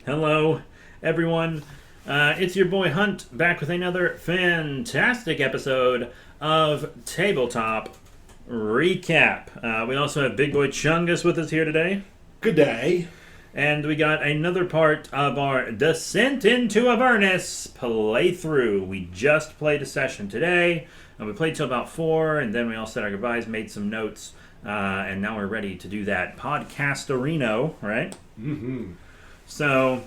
Hello, everyone. It's your boy Hunt back with another fantastic episode of Tabletop Recap. We also have Big Boy Chungus with us here today. Good day. And we got another part of our Descent into Avernus playthrough. We just played a session today, and we played till about 4, and then we all said our goodbyes, made some notes, and now we're ready to do that podcast-areno, right? Mm-hmm. So,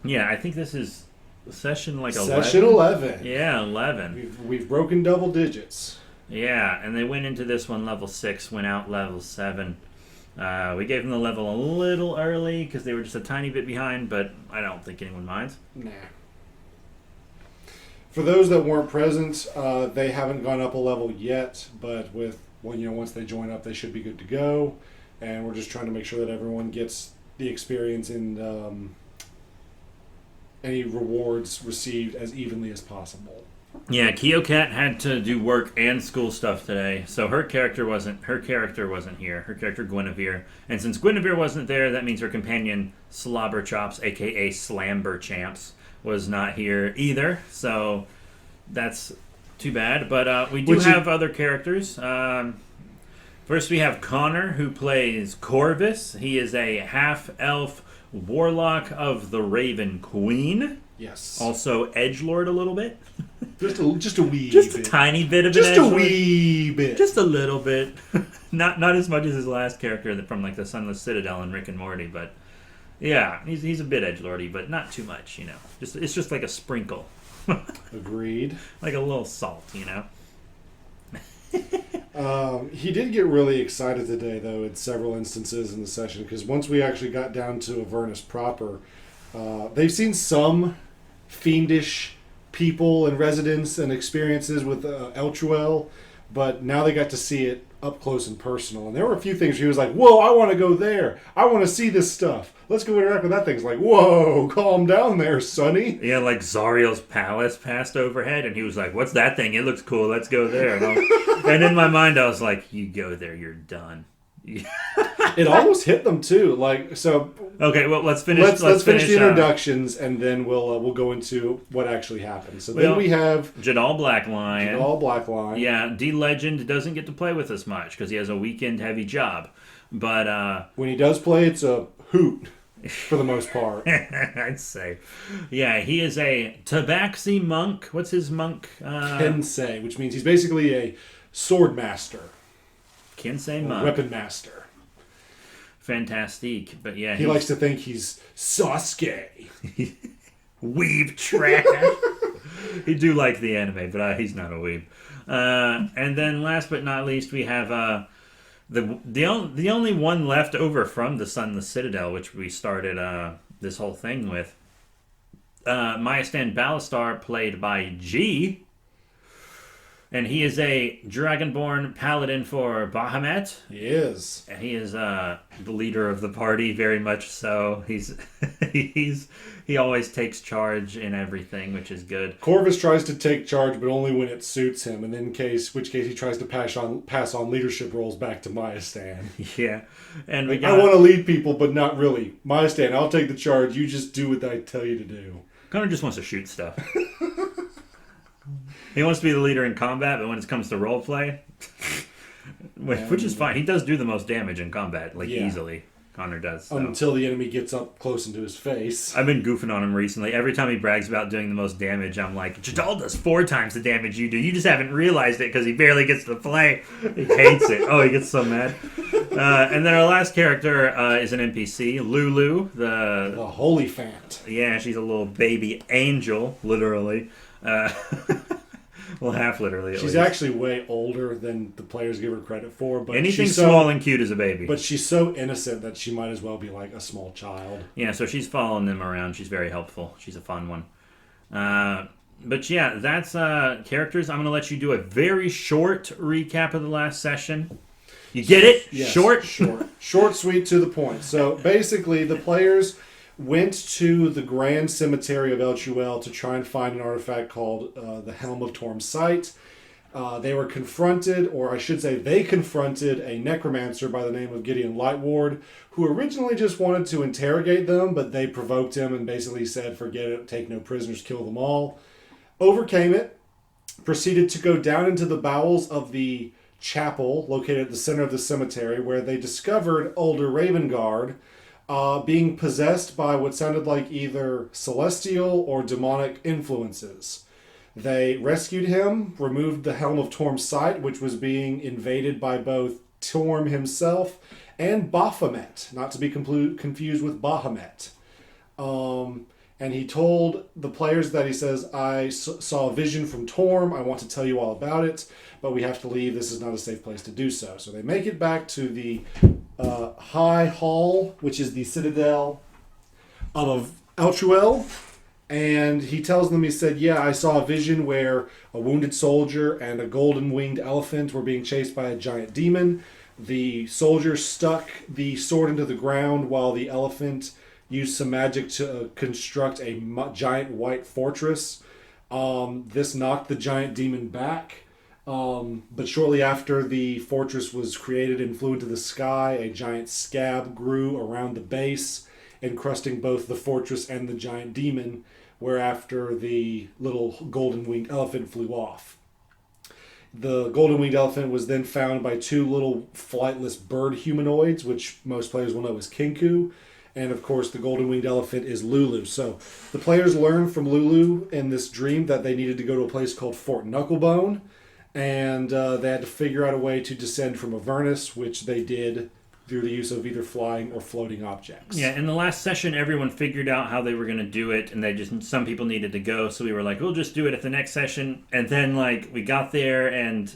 yeah, I think this is session 11. Session 11. Yeah, 11. We've broken double digits. Yeah, and they went into this one level 6, went out level 7. We gave them the level a little early because they were just a tiny bit behind, but I don't think anyone minds. Nah. For those that weren't present, they haven't gone up a level yet, but once they join up, they should be good to go. And we're just trying to make sure that everyone gets the experience and any rewards received as evenly as possible. Yeah, Keocat had to do work and school stuff today, so her character wasn't here. Her character Guinevere, and since Guinevere wasn't there, that means her companion Slobberchops, aka Slamberchamps, was not here either. So that's too bad. But we do have other characters. First, we have Connor, who plays Corvus. He is a half-elf warlock of the Raven Queen. Yes. Also edgelord a little bit. Just a wee Just bit. a tiny bit of Just an a edgelord. wee bit. Just a little bit. Not as much as his last character from like the Sunless Citadel and Rick and Morty, but yeah, he's a bit edgelordy, but not too much, you know. It's just like a sprinkle. Agreed. Like a little salt, you know. He did get really excited today, though, in several instances in the session, because once we actually got down to Avernus proper, they've seen some fiendish people and residents and experiences with Elchuel, but now they got to see it up close and personal. And there were a few things where he was like, whoa, I want to go there. I want to see this stuff. Let's go interact with that thing. It's like, whoa, calm down there, sonny. Yeah, like Zariel's palace passed overhead, and he was like, what's that thing? It looks cool. Let's go there. And in my mind, I was like, you go there, you're done. It almost hit them, too. Okay, well, let's finish. Let's finish the introductions, and then we'll go into what actually happened. So then we have Jadal Blacklion. Jadal Blacklion. Yeah, D-Legend doesn't get to play with us much because he has a weekend-heavy job. But when he does play, it's a hoot for the most part. I'd say. Yeah, he is a Tabaxi monk. What's his monk? Kensei, which means he's basically a sword master. Kensei monk. Weapon master. Fantastique. But yeah, he likes to think he's Sasuke. Weeb trash. He do like the anime, but he's not a weeb. And then last but not least, we have the only one left over from the Sunless Citadel, which we started this whole thing with. Myastan Ballastar, played by G. And he is a Dragonborn paladin for Bahamut. He is. And he is the leader of the party, very much so. He always takes charge in everything, which is good. Corvus tries to take charge, but only when it suits him, and in which case he tries to pass on leadership roles back to Myastan. Yeah, and I want to lead people, but not really. Myastan, I'll take the charge. You just do what I tell you to do. Connor just wants to shoot stuff. He wants to be the leader in combat, but when it comes to roleplay, which is fine. He does do the most damage in combat, easily. Connor does. So. Until the enemy gets up close into his face. I've been goofing on him recently. Every time he brags about doing the most damage, I'm like, Jadal does 4 times the damage you do. You just haven't realized it because he barely gets to play. He hates it. Oh, he gets so mad. And then our last character is an NPC, Lulu. The Holy Fant. Yeah, she's a little baby angel, literally. Well, half literally. She's actually way older than the players give her credit for. But anything small and cute is a baby. But she's so innocent that she might as well be like a small child. Yeah, so she's following them around. She's very helpful. She's a fun one. But yeah, that's characters. I'm going to let you do a very short recap of the last session. You get it? Yes, short? Short, sweet, to the point. So basically, the players went to the Grand Cemetery of Elchuel to try and find an artifact called the Helm of Torm's Sight. They were confronted, or I should say they confronted a necromancer by the name of Gideon Lightward, who originally just wanted to interrogate them, but they provoked him and basically said, forget it, take no prisoners, kill them all. Overcame it, proceeded to go down into the bowels of the chapel located at the center of the cemetery, where they discovered older Ravengard being possessed by what sounded like either celestial or demonic influences. They rescued him, removed the Helm of Torm's sight, which was being invaded by both Torm himself and Baphomet, not to be confused with Bahamut. And he told the players that he says, I saw a vision from Torm. I want to tell you all about it, but we have to leave. This is not a safe place to do so. So they make it back to the High Hall, which is the citadel of Eltuel. And he tells them, he said, yeah, I saw a vision where a wounded soldier and a golden-winged elephant were being chased by a giant demon. The soldier stuck the sword into the ground while the elephant used some magic to construct a giant white fortress. This knocked the giant demon back. But shortly after the fortress was created and flew into the sky, a giant scab grew around the base, encrusting both the fortress and the giant demon, whereafter the little golden-winged elephant flew off. The golden-winged elephant was then found by two little flightless bird humanoids, which most players will know as Kinku. And of course, the golden-winged elephant is Lulu. So the players learned from Lulu in this dream that they needed to go to a place called Fort Knucklebone. And they had to figure out a way to descend from Avernus, which they did through the use of either flying or floating objects. Yeah, in the last session, everyone figured out how they were going to do it, and some people needed to go, so we were like, we'll just do it at the next session. And then, we got there, and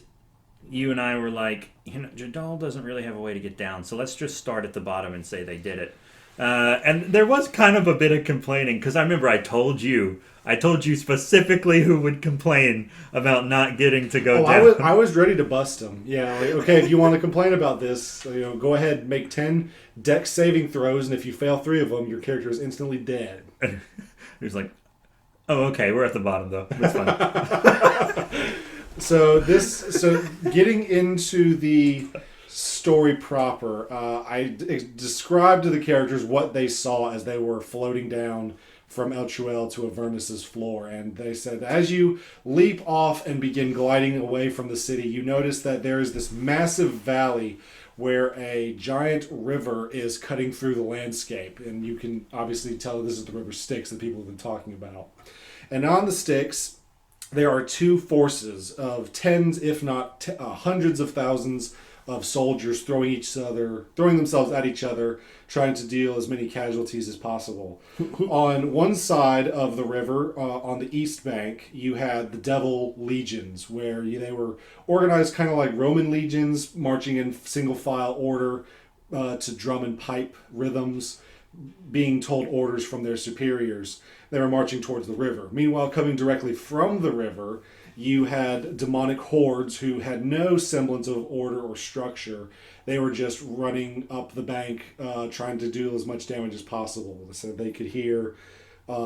you and I were like, Jadal doesn't really have a way to get down, so let's just start at the bottom and say they did it. And there was kind of a bit of complaining, because I remember I told you specifically who would complain about not getting to go down. I was ready to bust him. Yeah, okay, if you want to complain about this, go ahead, make 10 dex saving throws, and if you fail 3 of them, your character is instantly dead. He was like, oh, okay, we're at the bottom, though. That's fine. So getting into the story proper, I described to the characters what they saw as they were floating down from Eltuel to Avernus's floor, and they said as you leap off and begin gliding away from the city, you notice that there is this massive valley where a giant river is cutting through the landscape, and you can obviously tell this is the river Styx that people have been talking about. And on the Styx, there are 2 forces of tens, if not hundreds of thousands of soldiers throwing themselves at each other, trying to deal as many casualties as possible. On one side of the river, on the east bank, you had the Devil Legions, where they were organized kind of like Roman legions, marching in single file order to drum and pipe rhythms, being told orders from their superiors. They were marching towards the river. Meanwhile, coming directly from the river, you had demonic hordes who had no semblance of order or structure. They were just running up the bank, trying to do as much damage as possible. So they could hear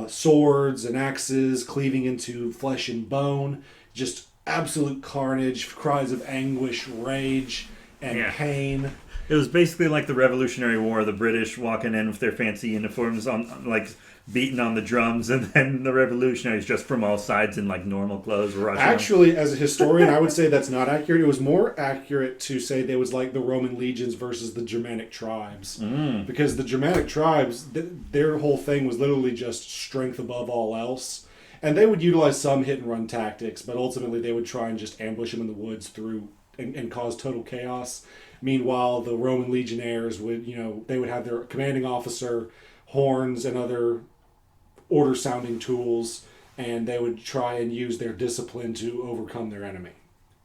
swords and axes cleaving into flesh and bone, just absolute carnage, cries of anguish, rage, and pain. It was basically like the Revolutionary War, the British walking in with their fancy uniforms on beating on the drums, and then the revolutionaries just from all sides in normal clothes rushing. Actually, as a historian, I would say that's not accurate. It was more accurate to say they was like the Roman legions versus the Germanic tribes. Because the Germanic tribes, their whole thing was literally just strength above all else. And they would utilize some hit and run tactics, but ultimately they would try and just ambush them in the woods and cause total chaos. Meanwhile, the Roman legionnaires would, they would have their commanding officer, horns, and other order-sounding tools, and they would try and use their discipline to overcome their enemy.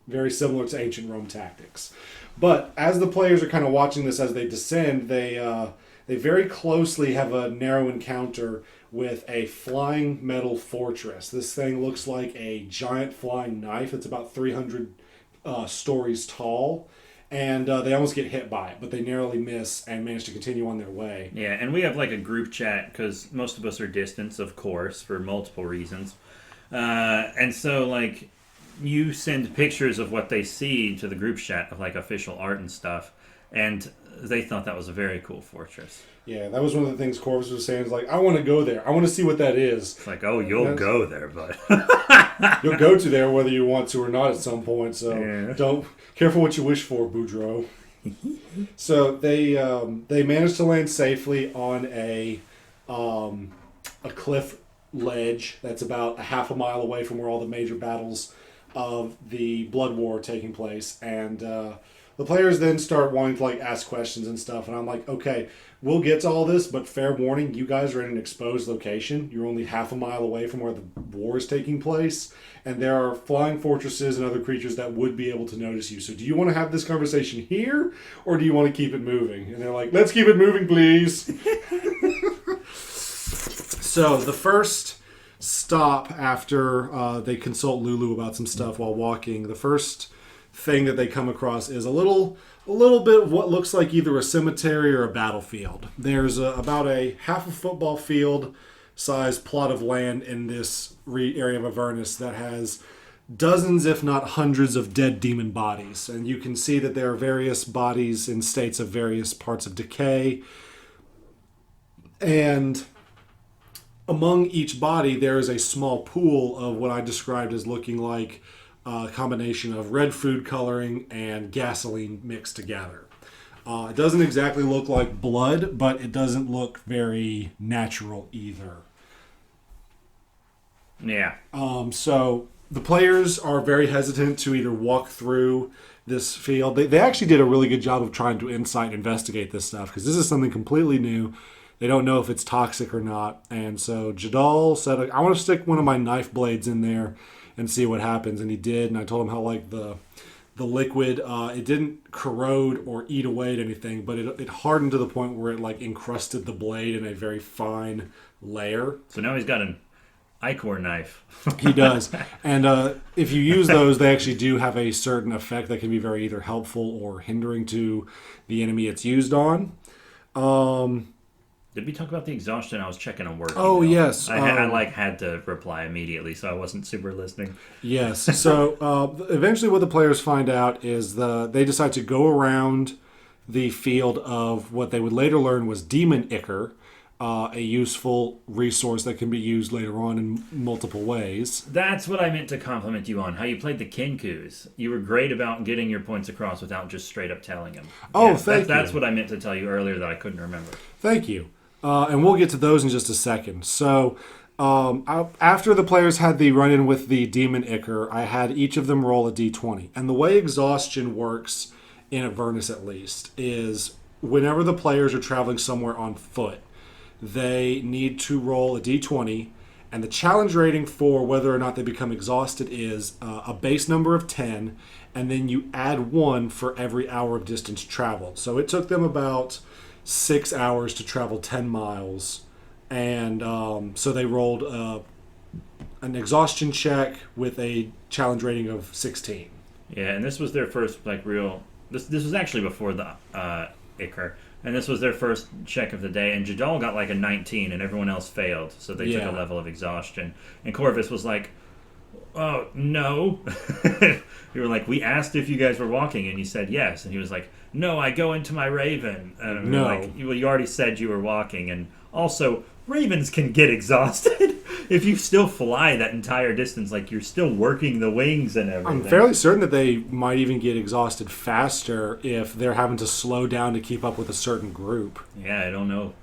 Very similar to ancient Rome tactics. But as the players are kind of watching this as they descend, they very closely have a narrow encounter with a flying metal fortress. This thing looks like a giant flying knife. It's about 300 stories tall. And they almost get hit by it, but they narrowly miss and manage to continue on their way. Yeah, and we have a group chat because most of us are distant, of course, for multiple reasons. And so you send pictures of what they see to the group chat of like official art and stuff, and they thought that was a very cool fortress. Yeah, that was one of the things Corvus was saying. Is like, I want to go there. I want to see what that is. It's like, oh, you'll go there, but you'll go to there whether you want to or not at some point. So don't careful what you wish for, Boudreaux. So they managed to land safely on a cliff ledge that's about a half a mile away from where all the major battles of the Blood War are taking place, and the players then start wanting to like ask questions and stuff, and I'm like, okay, we'll get to all this, but fair warning, you guys are in an exposed location. You're only half a mile away from where the war is taking place, and there are flying fortresses and other creatures that would be able to notice you. So do you want to have this conversation here, or do you want to keep it moving? And they're like, let's keep it moving, please. So the first stop after they consult Lulu about some stuff while walking, the first thing that they come across is a little bit of what looks like either a cemetery or a battlefield. There's about a half a football field sized plot of land in this area of Avernus that has dozens, if not hundreds, of dead demon bodies. And you can see that there are various bodies in states of various parts of decay. And among each body, there is a small pool of what I described as looking like a combination of red food coloring and gasoline mixed together. It doesn't exactly look like blood, but it doesn't look very natural either. Yeah. So the players are very hesitant to either walk through this field. They actually did a really good job of trying to insight investigate this stuff, because this is something completely new. They don't know if it's toxic or not. And so Jadal said, I want to stick one of my knife blades in there and see what happens. And he did. And I told him how like the liquid, it didn't corrode or eat away at anything, but it hardened to the point where it like encrusted the blade in a very fine layer. So now he's got an Icor knife. He does. And if you use those, they actually do have a certain effect that can be very either helpful or hindering to the enemy it's used on. Did we talk about the exhaustion? I was checking on work. Oh, yes. I had to reply immediately, so I wasn't super listening. Yes. So eventually what the players find out is they decide to go around the field of what they would later learn was Demon Ichor, a useful resource that can be used later on in multiple ways. That's what I meant to compliment you on, how you played the Kinkus. You were great about getting your points across without just straight up telling them. Oh, thank you. That's what I meant to tell you earlier that I couldn't remember. Thank you. And we'll get to those in just a second. So after the players had the run-in with the Demon Ichor, I had each of them roll a d20. And the way exhaustion works, in Avernus at least, is whenever the players are traveling somewhere on foot, they need to roll a d20, and the challenge rating for whether or not they become exhausted is a base number of 10, and then you add 1 for every hour of distance traveled. So it took them about 6 hours to travel 10 miles, and so they rolled an exhaustion check with a challenge rating of 16. Yeah, and this was their first real. This was actually before the Ichor. And this was their first check of the day, and Jadal got a 19, and everyone else failed, so they took a level of exhaustion. And Corvus was like, oh, no. You were like, we asked if you guys were walking, and you said yes. And he was like, no, I go into my raven. And no. Like, well, you already said you were walking, and also, ravens can get exhausted. If you still fly that entire distance, you're still working the wings and everything. I'm fairly certain that they might even get exhausted faster if they're having to slow down to keep up with a certain group. Yeah, I don't know.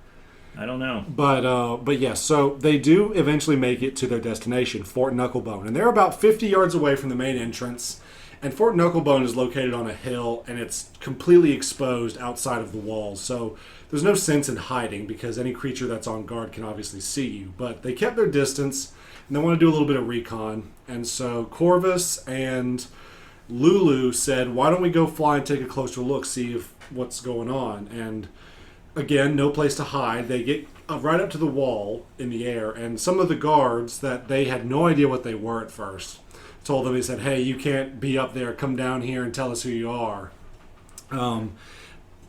But yes, so they do eventually make it to their destination, Fort Knucklebone. And they're about 50 yards away from the main entrance. And Fort Knucklebone is located on a hill, and it's completely exposed outside of the walls. So there's no sense in hiding because any creature that's on guard can obviously see you. But they kept their distance, and they want to do a little bit of recon. And so Corvus and Lulu said, why don't we go fly and take a closer look, see what's going on. And again, no place to hide. They get right up to the wall in the air, and some of the guards that they had no idea what they were at first told them, he said, hey, you can't be up there, come down here and tell us who you are.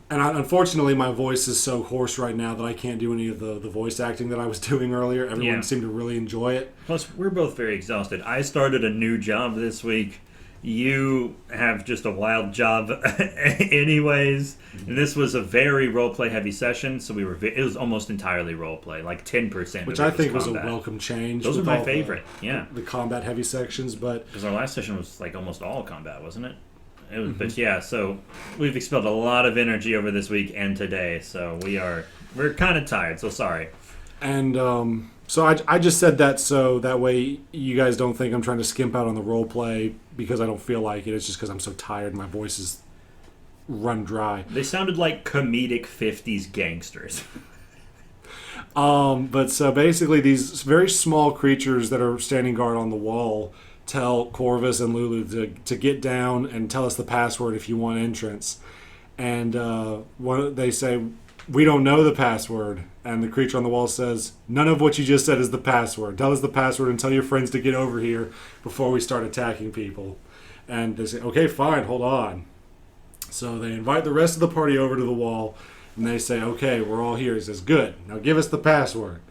And unfortunately, my voice is so hoarse right now that I can't do any of the voice acting that I was doing earlier. Everyone seemed to really enjoy it. Plus, we're both very exhausted. I started a new job this week. You have just a wild job anyways. And this was a very roleplay heavy session, so it was almost entirely roleplay, like 10%. Which I think was a welcome change. Those are my favorite, the combat heavy sections, but... Because our last session was like almost all combat, wasn't it? It was, But yeah, so we've expelled a lot of energy over this week and today, so we're kind of tired, so sorry. And so I just said that so that way you guys don't think I'm trying to skimp out on the role play because I don't feel like it. It's just because I'm so tired and my voice is run dry. They sounded like comedic 50s gangsters. But so basically these very small creatures that are standing guard on the wall tell Corvus and Lulu to get down and tell us the password if you want entrance. And they say, we don't know the password. And the creature on the wall says, none of what you just said is the password. Tell us the password and tell your friends to get over here before we start attacking people. And they say, okay, fine, hold on. So they invite the rest of the party over to the wall. And they say, okay, we're all here. He says, good, now give us the password.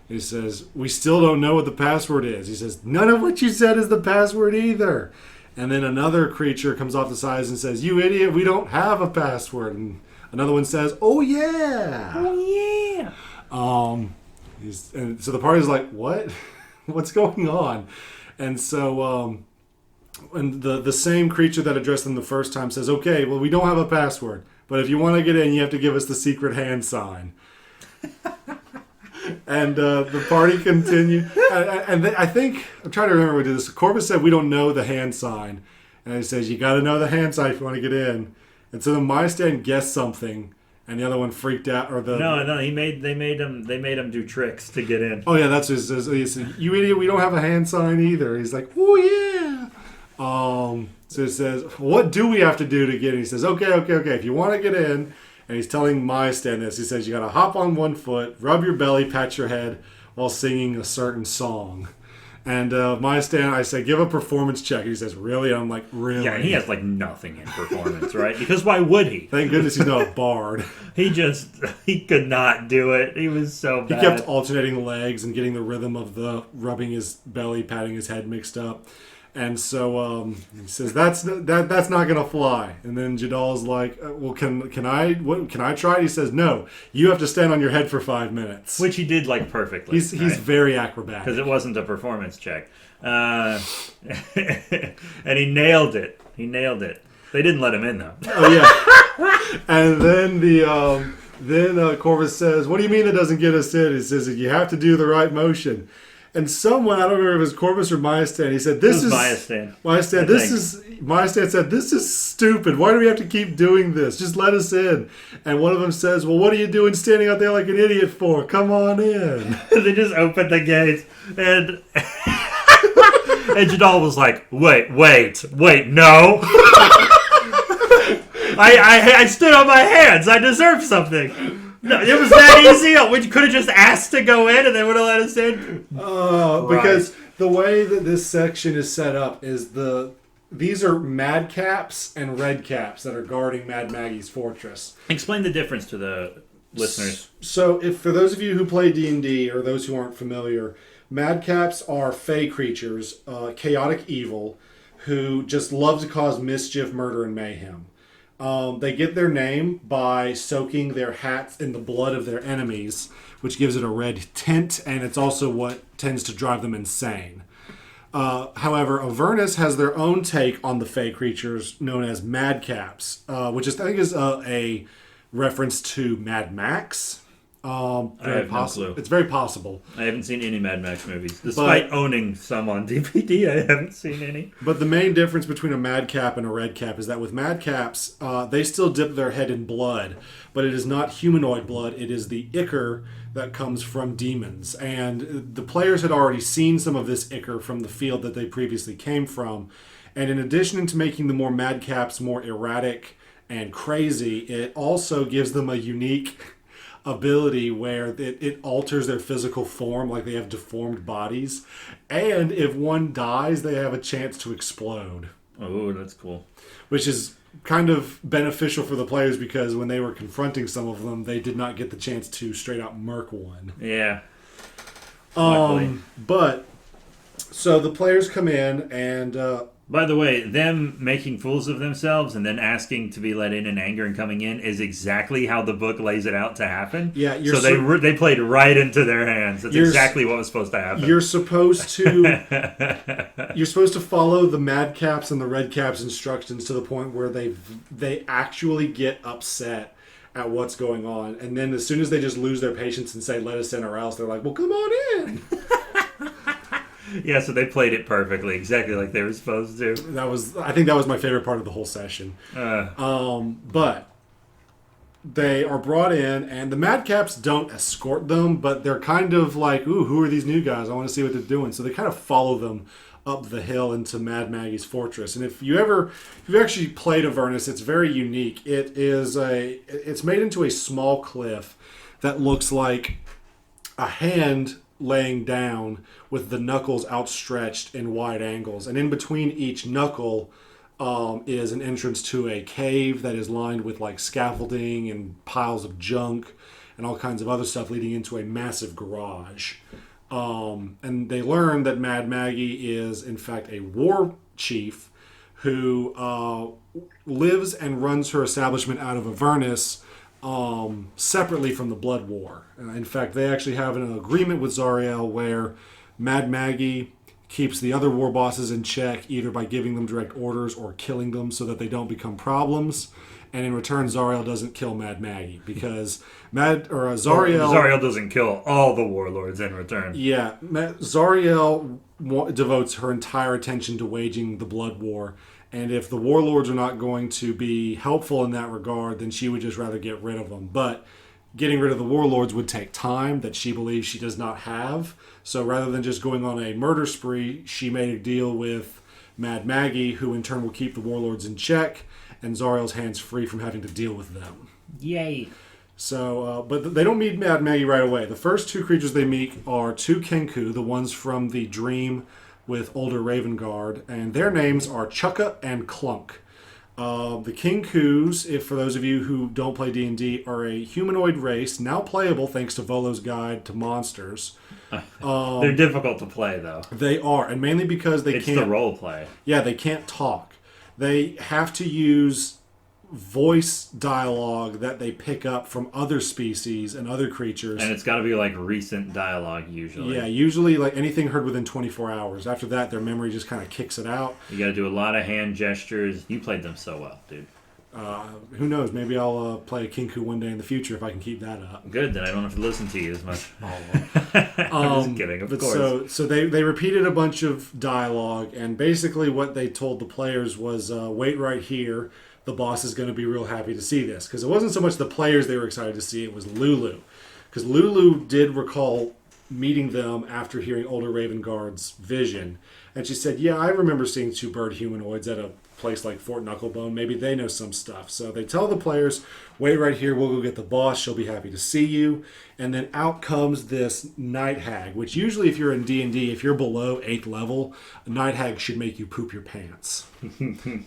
He says, we still don't know what the password is. He says, none of what you said is the password either. And then another creature comes off the sides and says, you idiot, we don't have a password. And another one says, oh yeah. Oh yeah. And so the party's like, what? What's going on? And so and the same creature that addressed them the first time says, okay, well, we don't have a password. But if you want to get in, you have to give us the secret hand sign. And the party continued. And I think, I'm trying to remember what we did this. Corvus said, we don't know the hand sign. And he says, you got to know the hand sign if you want to get in. And so then my stand guessed something. And the other one freaked out. No, they made him do tricks to get in. Oh, yeah, that's his. He said, you idiot, we don't have a hand sign either. He's like, oh, yeah. So it says, what do we have to do to get in? He says, okay. If you want to get in, and he's telling my stand this. He says, you got to hop on one foot, rub your belly, pat your head while singing a certain song. And my stand, I say, give a performance check. He says, really? And I'm like, really? Yeah, he has like nothing in performance, right? Because why would he? Thank goodness he's not a bard. He could not do it. He was so bad. He kept alternating legs and getting the rhythm of the rubbing his belly, patting his head mixed up. And so he says, that's not going to fly. And then Jadal's like, well, can I try it? He says, no, you have to stand on your head for 5 minutes. Which he did like perfectly. He's very acrobatic. Because it wasn't a performance check. And he nailed it. They didn't let him in, though. Oh, yeah. And then Corvus says, what do you mean it doesn't get us in? He says, you have to do the right motion. And someone, I don't remember if it was Corvus or Myastan, he said, Myastan said, this is stupid. Why do we have to keep doing this? Just let us in. And one of them says, well, what are you doing standing out there like an idiot for? Come on in. They just opened the gates, and and Jadal was like, wait, no. I stood on my hands. I deserve something. No, it was that easy. We could have just asked to go in and they would have let us in. Because the way that this section is set up is these are madcaps and redcaps that are guarding Mad Maggie's fortress. Explain the difference to the listeners. So, if for those of you who play D&D or those who aren't familiar, madcaps are fey creatures, chaotic evil, who just love to cause mischief, murder, and mayhem. They get their name by soaking their hats in the blood of their enemies, which gives it a red tint, and it's also what tends to drive them insane. However, Avernus has their own take on the fey creatures known as madcaps, which I think is a reference to Mad Max. I have no clue. It's very possible. I haven't seen any Mad Max movies. Despite owning some on DVD, I haven't seen any. But the main difference between a madcap and a redcap is that with madcaps, they still dip their head in blood, but it is not humanoid blood. It is the ichor that comes from demons. And the players had already seen some of this ichor from the field that they previously came from. And in addition to making the more madcaps more erratic and crazy, it also gives them a unique ability where it alters their physical form, like they have deformed bodies, and if one dies they have a chance to explode. Oh, that's cool. which is kind of beneficial for the players because when they were confronting some of them, they did not get the chance to straight out murk one. Yeah. Luckily. But so the players come in and By the way, them making fools of themselves and then asking to be let in anger and coming in is exactly how the book lays it out to happen. Yeah, so they played right into their hands. That's exactly what was supposed to happen. You're supposed to follow the Madcaps and the Redcaps instructions to the point where they actually get upset at what's going on, and then as soon as they just lose their patience and say "let us in" or else, they're like, "Well, come on in." Yeah, so they played it perfectly, exactly like they were supposed to. I think that was my favorite part of the whole session. But they are brought in, and the Madcaps don't escort them, but they're kind of like, "Ooh, who are these new guys? I want to see what they're doing." So they kind of follow them up the hill into Mad Maggie's fortress. And if you've actually played Avernus, it's very unique. It's made into a small cliff that looks like a hand laying down with the knuckles outstretched in wide angles, and in between each knuckle is an entrance to a cave that is lined with like scaffolding and piles of junk and all kinds of other stuff leading into a massive garage. And they learn that Mad Maggie is in fact a war chief who lives and runs her establishment out of Avernus separately from the Blood War. In fact, they actually have an agreement with Zariel where Mad Maggie keeps the other war bosses in check either by giving them direct orders or killing them so that they don't become problems. And in return, Zariel doesn't kill Mad Maggie because Zariel doesn't kill all the warlords in return. Yeah, Zariel devotes her entire attention to waging the Blood War. And if the warlords are not going to be helpful in that regard, then she would just rather get rid of them. But getting rid of the warlords would take time that she believes she does not have. So rather than just going on a murder spree, she made a deal with Mad Maggie, who in turn will keep the warlords in check, and Zariel's hands free from having to deal with them. Yay. So, but they don't meet Mad Maggie right away. The first two creatures they meet are two Kenku, the ones from the dream with older Raven Guard, and their names are Chukka and Clunk. The Kenkus, if for those of you who don't play D&D, are a humanoid race, now playable thanks to Volo's Guide to Monsters. They're difficult to play, though. They are, and mainly because it's the role play. Yeah, they can't talk. They have to use voice dialogue that they pick up from other species and other creatures. And it's got to be like recent dialogue usually. Yeah, usually like anything heard within 24 hours. After that, their memory just kind of kicks it out. You got to do a lot of hand gestures. You played them so well, dude. Who knows? Maybe I'll play a Kenku one day in the future if I can keep that up. Good, then I don't have to listen to you as much. I'm just kidding, of course. So they repeated a bunch of dialogue, and basically what they told the players was, wait right here. The boss is going to be real happy to see this. Because it wasn't so much the players they were excited to see, it was Lulu. Because Lulu did recall meeting them after hearing older Raven Guard's vision. And she said, yeah, I remember seeing two bird humanoids at a place like Fort Knucklebone. Maybe they know some stuff. So they tell the players, wait right here, we'll go get the boss. She'll be happy to see you. And then out comes this night hag, which usually if you're in D&D, if you're below 8th level, a night hag should make you poop your pants.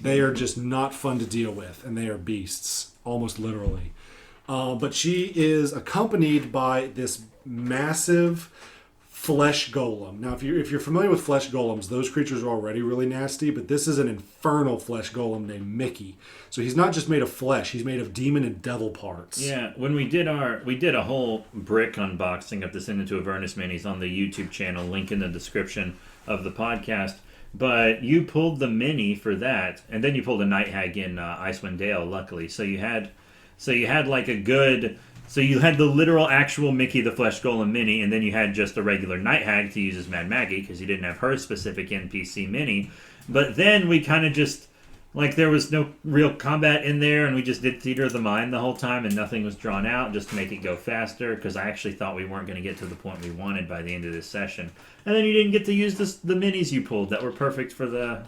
They are just not fun to deal with, and they are beasts, almost literally. But she is accompanied by this massive flesh golem. Now, if you're familiar with flesh golems, those creatures are already really nasty, but this is an infernal flesh golem named Mickey. So he's not just made of flesh; he's made of demon and devil parts. Yeah, when we did a whole brick unboxing of the Send Into Avernus minis on the YouTube channel, link in the description of the podcast. But you pulled the mini for that, and then you pulled a night hag in Icewind Dale, luckily. So you had like a good. So you had the literal actual Mickey the Flesh Golem mini, and then you had just the regular Night Hag to use as Mad Maggie, because you didn't have her specific NPC mini. But then we kind of just, like, there was no real combat in there, and we just did Theater of the Mind the whole time, and nothing was drawn out, just to make it go faster, because I actually thought we weren't going to get to the point we wanted by the end of this session. And then you didn't get to use the minis you pulled that were perfect for the...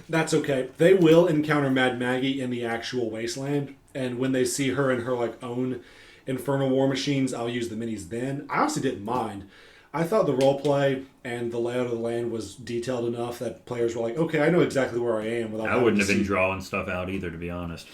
That's okay. They will encounter Mad Maggie in the actual wasteland, and when they see her in her, like, own... Infernal War Machines, I'll use the minis then. I honestly didn't mind. I thought the role play and the layout of the land was detailed enough that players were like, okay, I know exactly where I am. Without I wouldn't have been drawing stuff out either, to be honest.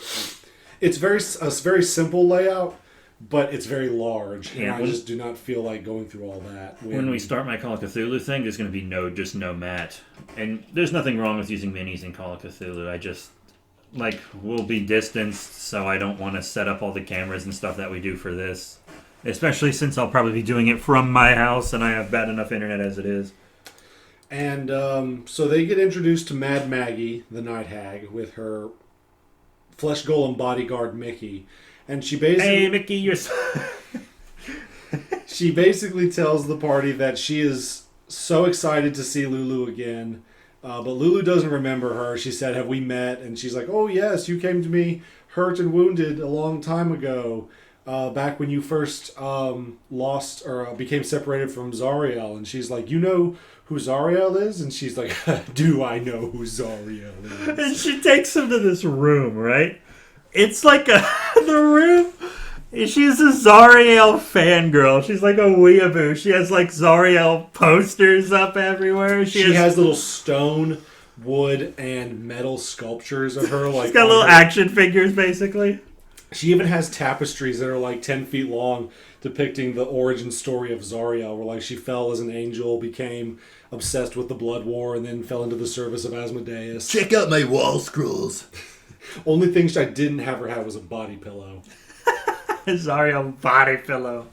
It's a very simple layout, but it's very large, Yeah, and I just do not feel like going through all that. When we start my Call of Cthulhu thing, there's going to be no mat. And there's nothing wrong with using minis in Call of Cthulhu. I just, we'll be distanced, so I don't want to set up all the cameras and stuff that we do for this. Especially since I'll probably be doing it from my house, and I have bad enough internet as it is. And so they get introduced to Mad Maggie, the Night Hag, with her flesh golem bodyguard Mickey. And she basically... Hey, Mickey, you're... She basically tells the party that she is so excited to see Lulu again. But Lulu doesn't remember her. She said, have we met? And she's like, oh, yes, you came to me hurt and wounded a long time ago. Back when you first lost or became separated from Zariel. And she's like, you know who Zariel is? And she's like, do I know who Zariel is? And she takes him to this room, right? It's like the room... She's a Zariel fangirl. She's like a weeaboo. She has Zariel posters up everywhere. She has little stone, wood, and metal sculptures of her. She's got little action figures, basically. She even has tapestries that are 10 feet long, depicting the origin story of Zariel, where she fell as an angel, became obsessed with the blood war, and then fell into the service of Asmodeus. Check out my wall scrolls. Only thing I didn't have her have was a body pillow. Zariel body pillow.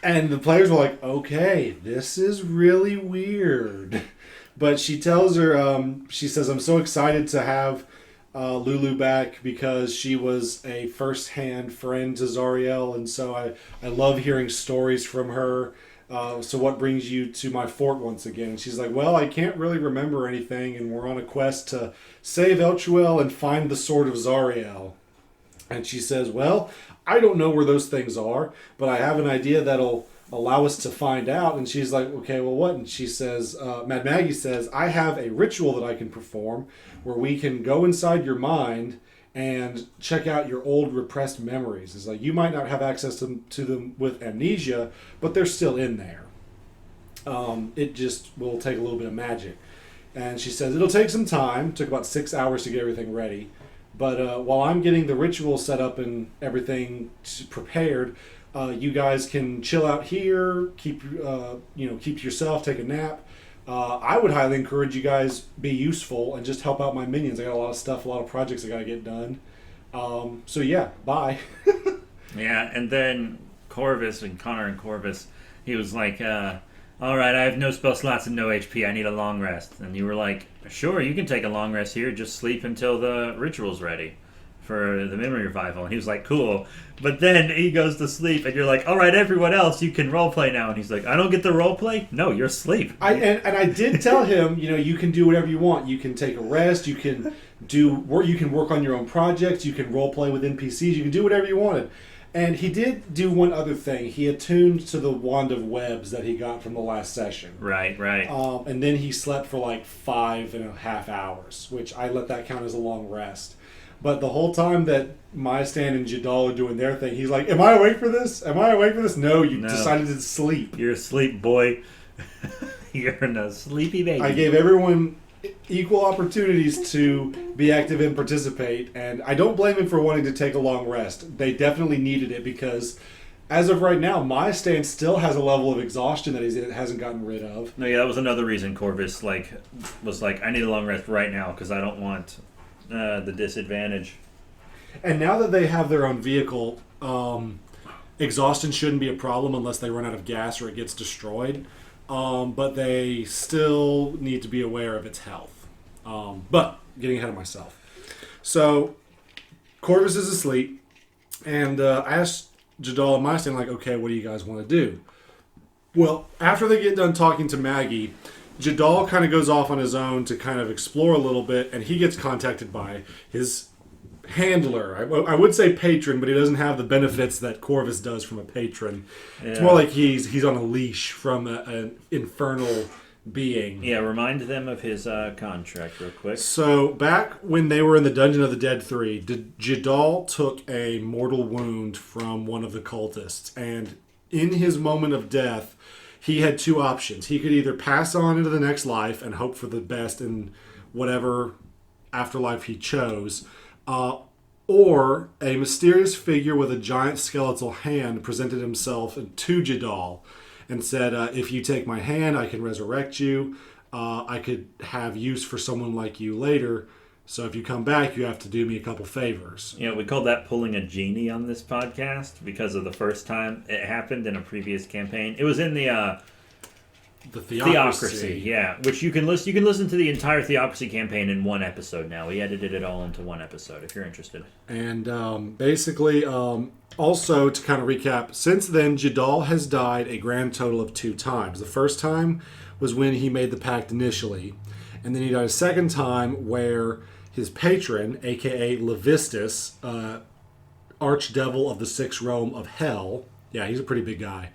And the players were like, okay, this is really weird. But she tells her, she says, I'm so excited to have Lulu back because she was a first-hand friend to Zariel, and so I love hearing stories from her. So what brings you to my fort once again? And she's like, well, I can't really remember anything, and we're on a quest to save Elchuel and find the Sword of Zariel. And she says, well, I don't know where those things are, but I have an idea that'll allow us to find out. And she's like, okay, well, what? And she says, Mad Maggie says, I have a ritual that I can perform where we can go inside your mind and check out your old repressed memories. It's like, you might not have access to them with amnesia, but they're still in there. It just will take a little bit of magic. And she says, it'll take some time. It took about 6 hours to get everything ready. But while I'm getting the ritual set up and everything prepared, you guys can chill out here, keep yourself, take a nap. I would highly encourage you guys be useful and just help out my minions. I got a lot of stuff, a lot of projects I got to get done. So yeah, bye. Yeah, and then Corvus and Connor and Corvus, he was like, all right, I have no spell slots and no HP. I need a long rest. And you were like, sure, you can take a long rest here. Just sleep until the ritual's ready for the memory revival. And he was like, cool. But then he goes to sleep, and you're like, all right, everyone else, you can roleplay now. And he's like, I don't get the roleplay? No, you're asleep. And I did tell him, you can do whatever you want. You can take a rest. You can work on your own projects. You can roleplay with NPCs. You can do whatever you wanted. And he did do one other thing. He attuned to the wand of webs that he got from the last session. Right. And then he slept for 5.5 hours, which I let that count as a long rest. But the whole time that Maestan and Jadal are doing their thing, he's like, am I awake for this? Am I awake for this? No, you decided to sleep. You're asleep, boy. You're a sleepy baby. I gave everyone equal opportunities to be active and participate, and I don't blame him for wanting to take a long rest. They definitely needed it because, as of right now, Maestan still has a level of exhaustion that he hasn't gotten rid of. No, yeah, that was another reason Corvus was like, I need a long rest right now because I don't want the disadvantage. And now that they have their own vehicle, exhaustion shouldn't be a problem unless they run out of gas or it gets destroyed. But they still need to be aware of its health. But getting ahead of myself. So Corvus is asleep, and I asked Jadal and Maestan, okay, what do you guys want to do? Well, after they get done talking to Maggie, Jadal kind of goes off on his own to kind of explore a little bit, and he gets contacted by his handler. I would say patron, but he doesn't have the benefits that Corvus does from a patron. Yeah. It's more like he's on a leash from an infernal being. Yeah, remind them of his contract real quick. So back when they were in the Dungeon of the Dead 3, Jadal took a mortal wound from one of the cultists, and in his moment of death, he had two options. He could either pass on into the next life and hope for the best in whatever afterlife he chose, or a mysterious figure with a giant skeletal hand presented himself to Jadal and said, if you take my hand, I can resurrect you. I could have use for someone like you later. So if you come back, you have to do me a couple favors. You know, we called that pulling a genie on this podcast because of the first time it happened in a previous campaign. It was in the Theocracy, yeah. Which you can listen. You can listen to the entire Theocracy campaign in one episode now. We edited it all into one episode. If you're interested. And basically, also to kind of recap, since then Jadal has died a grand total of 2 times. The first time was when he made the pact initially, and then he died a second time where his patron, aka Levistus, archdevil of the 6th realm of hell. Yeah, he's a pretty big guy.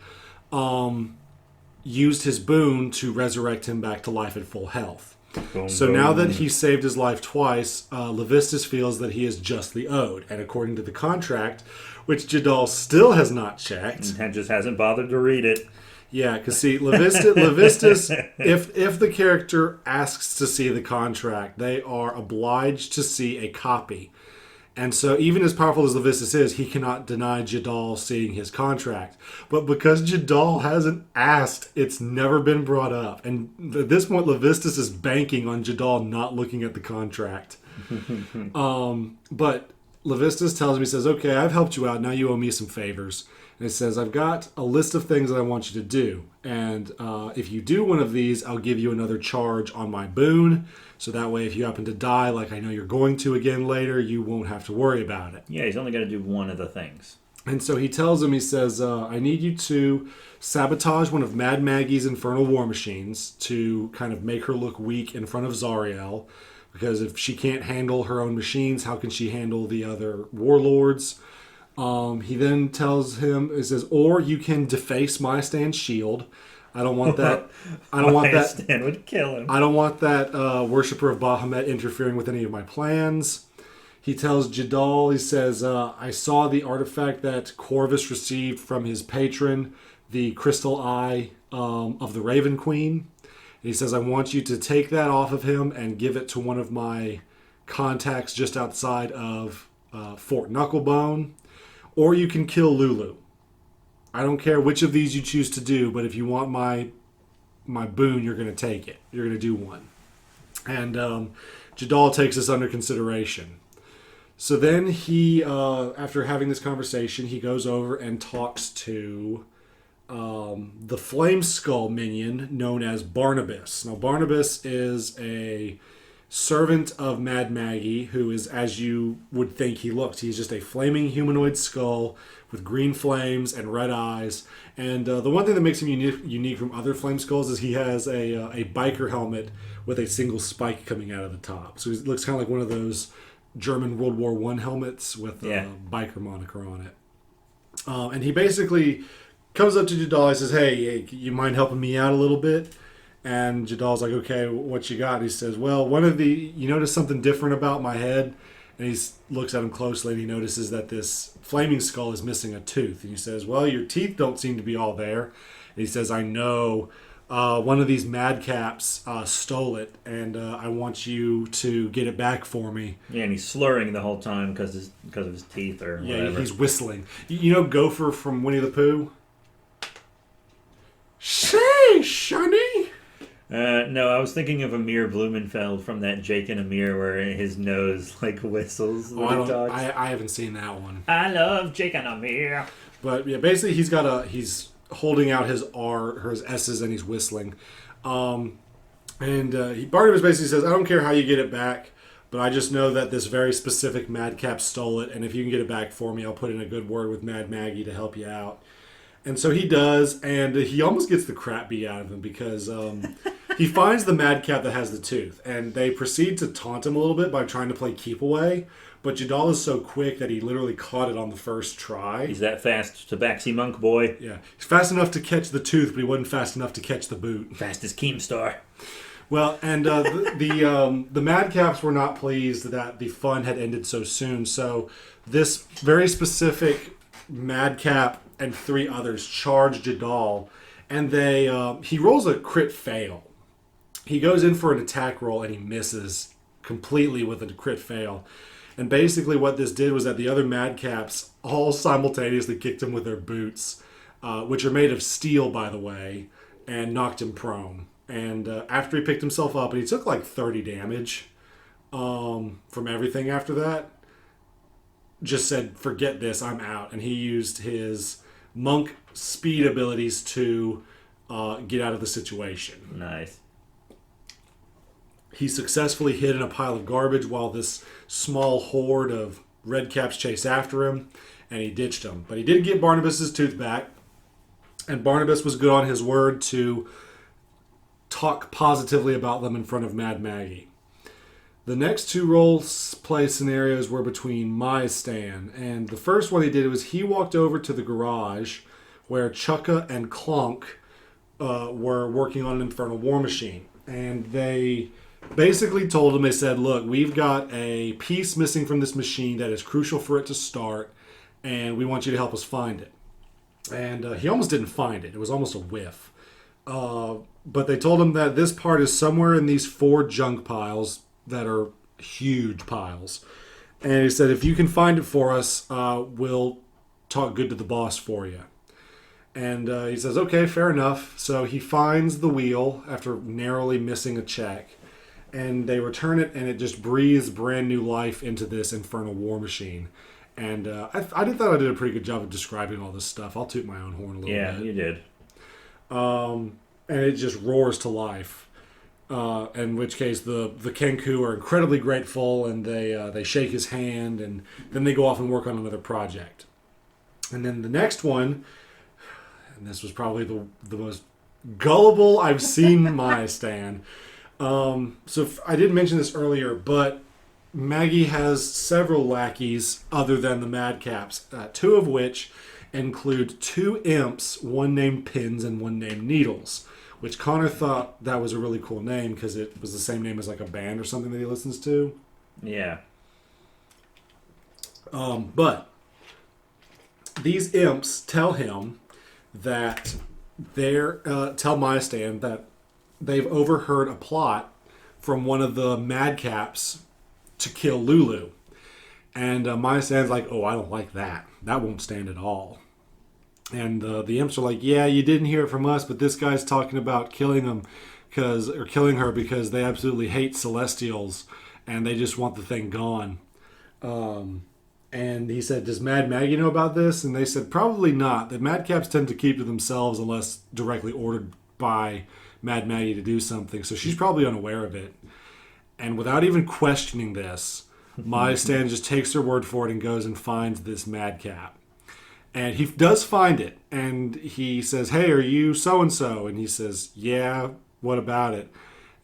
Used his boon to resurrect him back to life at full health. Boom, So boom. now that he's saved his life twice, Levistus feels that he is justly owed. And according to the contract, which Jadal still has not checked. And just hasn't bothered to read it. Yeah, because see, Levistus, if the character asks to see the contract, they are obliged to see a copy. And so even as powerful as Levistus is, he cannot deny Jadal seeing his contract. But because Jadal hasn't asked, it's never been brought up. And at this point, Levistus is banking on Jadal not looking at the contract. But Levistus tells him, he says, okay, I've helped you out. Now you owe me some favors. And it says, I've got a list of things that I want you to do. And if you do one of these, I'll give you another charge on my boon. So that way, if you happen to die, like I know you're going to again later, you won't have to worry about it. Yeah, he's only got to do one of the things. And so he tells him, he says, I need you to sabotage one of Mad Maggie's infernal war machines to kind of make her look weak in front of Zariel. Because if she can't handle her own machines, how can she handle the other warlords? He then tells him, he says, or you can deface my stand's shield. I don't want that. I don't want that. Stan would kill him. I don't want that worshiper of Bahamut interfering with any of my plans. He tells Jadal, he says, I saw the artifact that Corvus received from his patron, the crystal eye of the Raven Queen. He says, I want you to take that off of him and give it to one of my contacts just outside of Fort Knucklebone. Or you can kill Lulu. I don't care which of these you choose to do, but if you want my boon, you're going to take it. You're going to do one. And Jadal takes this under consideration. So then he, after having this conversation, he goes over and talks to the Flame Skull minion known as Barnabas. Now, Barnabas is a servant of Mad Maggie, who is, as you would think he looked. He's just a flaming humanoid skull with green flames and red eyes. And the one thing that makes him unique from other flame skulls is he has a biker helmet with a single spike coming out of the top. So he looks kind of like one of those German World War I helmets with a biker moniker on it. And he basically comes up to Jadal and says, hey, you mind helping me out a little bit? And Jadal's like, okay, what you got? And he says, well, you notice something different about my head? And he looks at him closely and he notices that this flaming skull is missing a tooth. And he says, well, your teeth don't seem to be all there. And he says, I know. One of these madcaps stole it, and I want you to get it back for me. Yeah, and he's slurring the whole time because of his teeth or whatever. Yeah, he's whistling. You know Gopher from Winnie the Pooh? Say, Sonny! No, I was thinking of Amir Blumenfeld from that Jake and Amir where his nose like whistles when he talks. I haven't seen that one. I love Jake and Amir. But yeah, basically he's holding out his R or his S's and he's whistling. Barnabas basically says, I don't care how you get it back, but I just know that this very specific madcap stole it, and if you can get it back for me, I'll put in a good word with Mad Maggie to help you out. And so he does, and he almost gets the crap beat out of him because he finds the madcap that has the tooth, and they proceed to taunt him a little bit by trying to play keep away. But Jadal is so quick that he literally caught it on the first try. He's that fast, Tabaxi monk boy. Yeah, he's fast enough to catch the tooth, but he wasn't fast enough to catch the boot. Fast as Keemstar. Well, and the madcaps were not pleased that the fun had ended so soon. So this very specific madcap and 3 others charge Jadal, and he rolls a crit fail. He goes in for an attack roll and he misses completely with a crit fail. And basically what this did was that the other madcaps all simultaneously kicked him with their boots, which are made of steel, by the way, and knocked him prone. And after he picked himself up, and he took like 30 damage from everything after that, just said, forget this, I'm out. And he used his monk speed abilities to get out of the situation. Nice. He successfully hid in a pile of garbage while this small horde of redcaps chased after him, and he ditched them. But he did get Barnabas's tooth back, and Barnabas was good on his word to talk positively about them in front of Mad Maggie. The next 2 role play scenarios were between Stan, and the first one he did was he walked over to the garage where Chukka and Clunk were working on an infernal war machine, and they basically told him, they said, look, we've got a piece missing from this machine that is crucial for it to start, and we want you to help us find it. And he almost didn't find it. It was almost a whiff. But they told him that this part is somewhere in these 4 junk piles that are huge piles. And he said, if you can find it for us, we'll talk good to the boss for you. And he says, okay, fair enough. So he finds the wheel after narrowly missing a check. And they return it, and it just breathes brand new life into this infernal war machine. And I thought I did a pretty good job of describing all this stuff. I'll toot my own horn a little bit. Yeah, you did. And it just roars to life. In which case the Kenku are incredibly grateful, and they shake his hand, and then they go off and work on another project. And then the next one, and this was probably the most gullible I've seen my Stan. So I didn't mention this earlier, but Maggie has several lackeys other than the madcaps, 2 of which include 2 imps, one named Pins and one named Needles, which Connor thought that was a really cool name because it was the same name as like a band or something that he listens to. Yeah. But these imps tell him that tell Myastan that they've overheard a plot from one of the madcaps to kill Lulu. And Myastan's like, oh, I don't like that. That won't stand at all. And the imps are like, yeah, you didn't hear it from us, but this guy's talking about killing her because they absolutely hate Celestials and they just want the thing gone. And he said, does Mad Maggie know about this? And they said, probably not. The madcaps tend to keep to themselves unless directly ordered by Mad Maggie to do something. So she's probably unaware of it. And without even questioning this, Stan just takes her word for it and goes and finds this madcap. And he does find it. And he says, hey, are you so-and-so? And he says, yeah, what about it?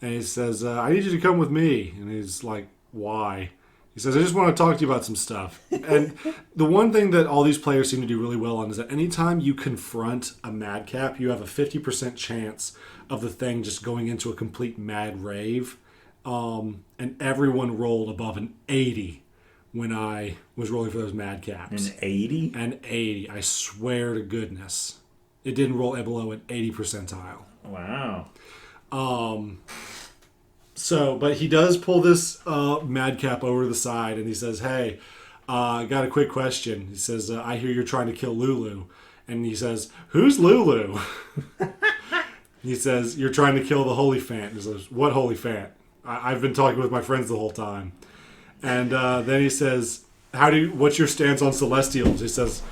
And he says, I need you to come with me. And he's like, why? He says, I just want to talk to you about some stuff. And the one thing that all these players seem to do really well on is that anytime you confront a madcap, you have a 50% chance of the thing just going into a complete mad rave. And everyone rolled above an 80 when I was rolling for those madcaps. An 80? An 80. I swear to goodness. It didn't roll below an 80 percentile. Wow. But he does pull this madcap over to the side, and he says, hey, I got a quick question. He says, I hear you're trying to kill Lulu. And he says, who's Lulu? He says, you're trying to kill the Holy Fant. He says, what Holy Fant? I've been talking with my friends the whole time. And then he says, what's your stance on Celestials? He says,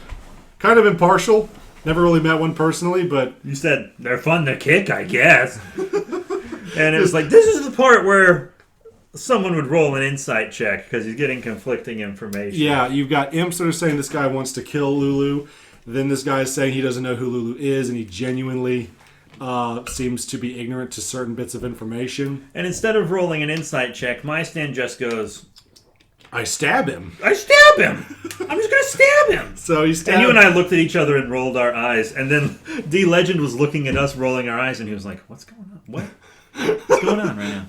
kind of impartial. Never really met one personally, but... You said, they're fun to kick, I guess. And it was like, this is the part where someone would roll an insight check because he's getting conflicting information. Yeah, you've got imps that are saying this guy wants to kill Lulu. Then this guy is saying he doesn't know who Lulu is, and he genuinely seems to be ignorant to certain bits of information. And instead of rolling an insight check, Stan just goes... I stab him. I stab him! I'm just going to stab him! So he stabbed... And you and I looked at each other and rolled our eyes. And then D Legend was looking at us rolling our eyes, and he was like, what's going on? What's going on right now?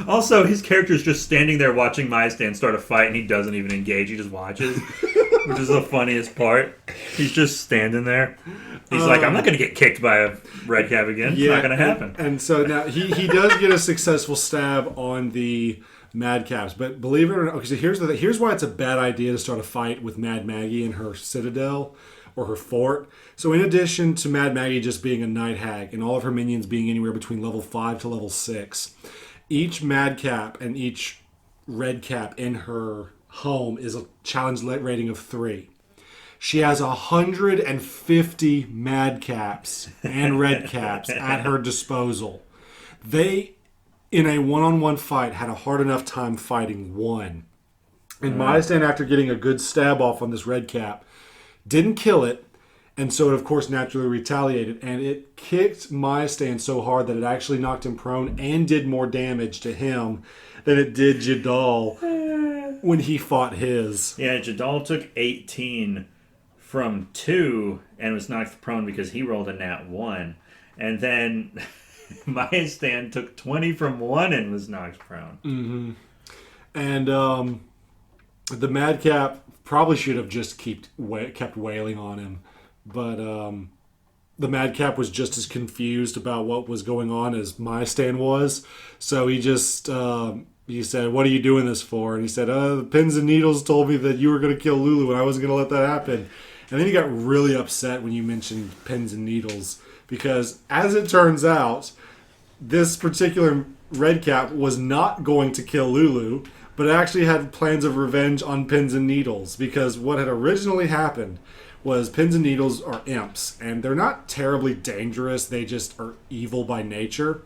Also, his character's just standing there watching Stan start a fight, and he doesn't even engage. He just watches. which is the funniest part. He's just standing there. He's like, I'm not going to get kicked by a red cap again. It's not going to happen. And so now he does get a successful stab on the Madcaps, but believe it or not, okay, so here's why it's a bad idea to start a fight with Mad Maggie in her citadel or her fort. So in addition to Mad Maggie just being a night hag and all of her minions being anywhere between level 5 to level 6, each Madcap and each red cap in her home is a challenge rating of 3. She has 150 Madcaps and red caps at her disposal. They, in a one-on-one fight, had a hard enough time fighting one. And Mayastand, after getting a good stab off on this red cap, didn't kill it, and so it, of course, naturally retaliated. And it kicked Mayastand so hard that it actually knocked him prone and did more damage to him than it did Jadal when he fought his. Yeah, Jadal took 18 from 2 and was knocked prone because he rolled a nat 1. And then Mayastand took 20 from 1 and was knocked prone. Mm-hmm. And the Madcap probably should have just kept wailing on him. But the Madcap was just as confused about what was going on as Mayastand was. So he just... he said, "What are you doing this for?" And he said, "The pins and needles told me that you were going to kill Lulu and I wasn't going to let that happen." And then he got really upset when you mentioned pins and needles. Because, as it turns out, this particular red cap was not going to kill Lulu, but actually had plans of revenge on pins and needles. Because what had originally happened was pins and needles are imps. And they're not terribly dangerous. They just are evil by nature.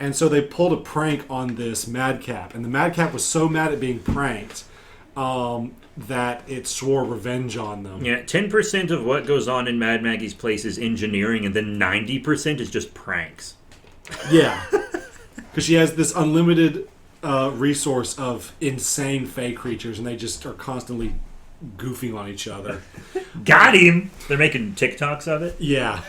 And so they pulled a prank on this Madcap. And the Madcap was so mad at being pranked that it swore revenge on them. Yeah, 10% of what goes on in Mad Maggie's place is engineering, and then 90% is just pranks. Yeah. Because she has this unlimited resource of insane fey creatures, and they just are constantly goofing on each other. Got him! They're making TikToks of it? Yeah.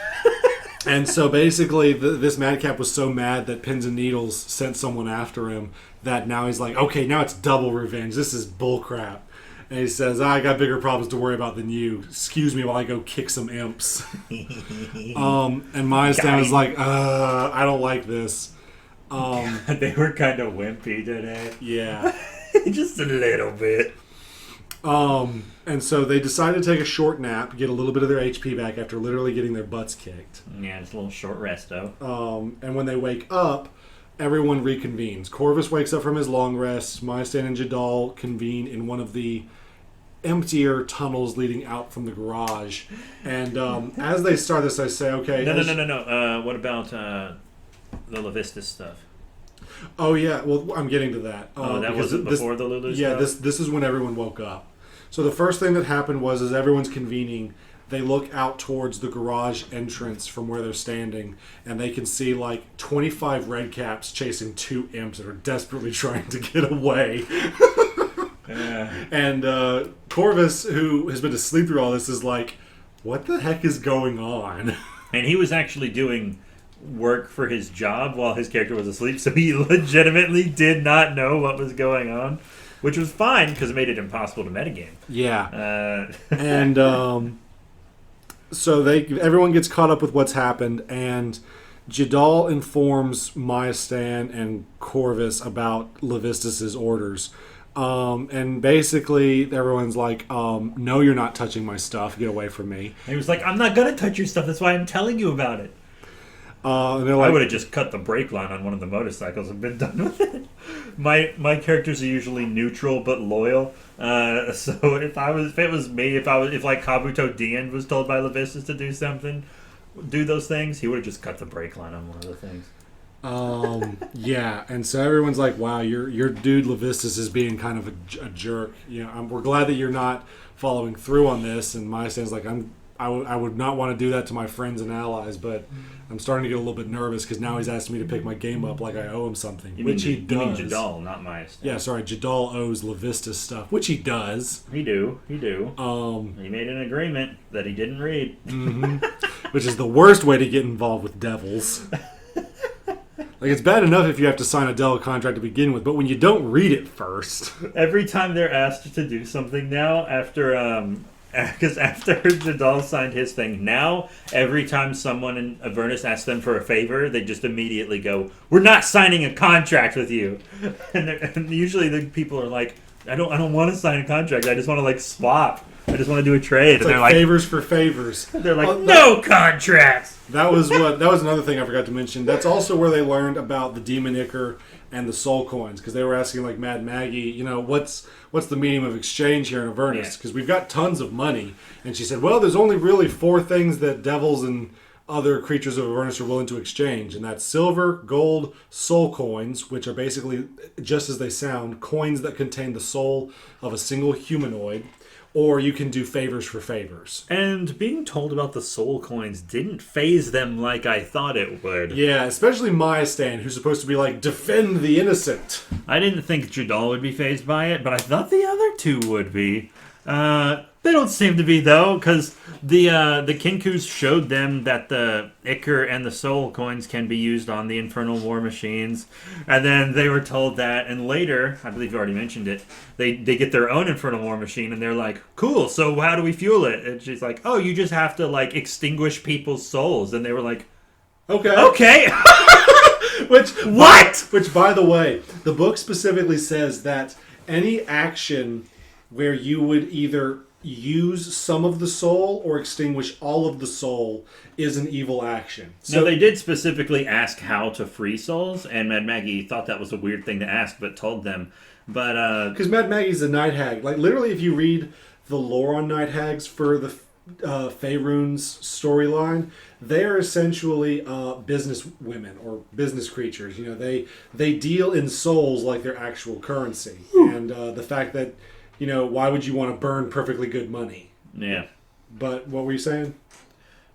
And so basically, this Madcap was so mad that Pins and Needles sent someone after him that now he's like, okay, now it's double revenge. This is bullcrap. And he says, I got bigger problems to worry about than you. Excuse me while I go kick some imps. And Mayastand was like, I don't like this. They were kind of wimpy today. Yeah. Just a little bit. And so they decided to take a short nap, get a little bit of their HP back after literally getting their butts kicked. Yeah, just a little short resto. And when they wake up, everyone reconvenes. Corvus wakes up from his long rest. Mayastand and Jadal convene in one of the emptier tunnels leading out from the garage. And as they start this, I say, okay... No. What about the Levistus stuff? Oh, yeah. Well, I'm getting to that. That was before the Lulu stuff? Yeah, this is when everyone woke up. So the first thing that happened was, as everyone's convening, they look out towards the garage entrance from where they're standing, and they can see like 25 red caps chasing 2 imps that are desperately trying to get away. And Corvus, who has been asleep through all this, is like, what the heck is going on? And he was actually doing work for his job while his character was asleep, so he legitimately did not know what was going on, which was fine because it made it impossible to metagame. Yeah. And so everyone gets caught up with what's happened, and Jadal informs Mayastand and Corvus about Levistus's orders. And basically everyone's like, no, you're not touching my stuff. Get away from me. And he was like, I'm not going to touch your stuff. That's why I'm telling you about it. And they're like, I would have just cut the brake line on one of the motorcycles and been done with it. My characters are usually neutral but loyal. So if like Kabuto Dien was told by Levistus to do those things, he would have just cut the brake line on one of the things. Yeah, and so everyone's like, wow, your dude Levistus is being kind of a jerk. You know, we're glad that you're not following through on this. And Mayastan's like, I would not want to do that to my friends and allies, but I'm starting to get a little bit nervous because now he's asking me to pick my game up like I owe him something, which he does. You mean Jadal, not Mayastand. Yeah, sorry, Jadal owes Levistus stuff, which he does. He do. He made an agreement that he didn't read. Mm-hmm. Which is the worst way to get involved with devils. Like, it's bad enough if you have to sign a devil contract to begin with, but when you don't read it first. Every time they're asked to do something now, after because after Jadal signed his thing, now every time someone in Avernus asks them for a favor, they just immediately go, "We're not signing a contract with you." And usually the people are like, "I don't want to sign a contract. I just want to like swap. I just want to do a trade." It's and like they're like, favors for favors. they're like, "No contracts." That was another thing I forgot to mention. That's also where they learned about the demon ichor and the soul coins, because they were asking like Mad Maggie, what's the medium of exchange here in Avernus? Because we've got tons of money. And she said, well, there's only really 4 things that devils and other creatures of Avernus are willing to exchange, and that's silver, gold, soul coins, which are basically, just as they sound, coins that contain the soul of a single humanoid. Or you can do favors for favors. And being told about the soul coins didn't faze them like I thought it would. Yeah, especially Maya Stan, who's supposed to be like, defend the innocent. I didn't think Jadal would be fazed by it, but I thought the other 2 would be. They don't seem to be, though, because the Kinkus showed them that the Ichor and the Soul coins can be used on the Infernal War Machines. And then they were told that, and later, I believe you already mentioned it, they get their own Infernal War Machine, and they're like, cool, so how do we fuel it? And she's like, oh, you just have to, like, extinguish people's souls. And they were like, okay. Which, by the way, the book specifically says that any action where you would either use some of the soul or extinguish all of the soul is an evil action. So no, they did specifically ask how to free souls, and Mad Maggie thought that was a weird thing to ask, but told them. But because Mad Maggie's a night hag, like literally, if you read the lore on night hags for the Faerun's storyline, they are essentially business women or business creatures. They deal in souls like their actual currency, and the fact that. Why would you want to burn perfectly good money? Yeah. But what were you saying?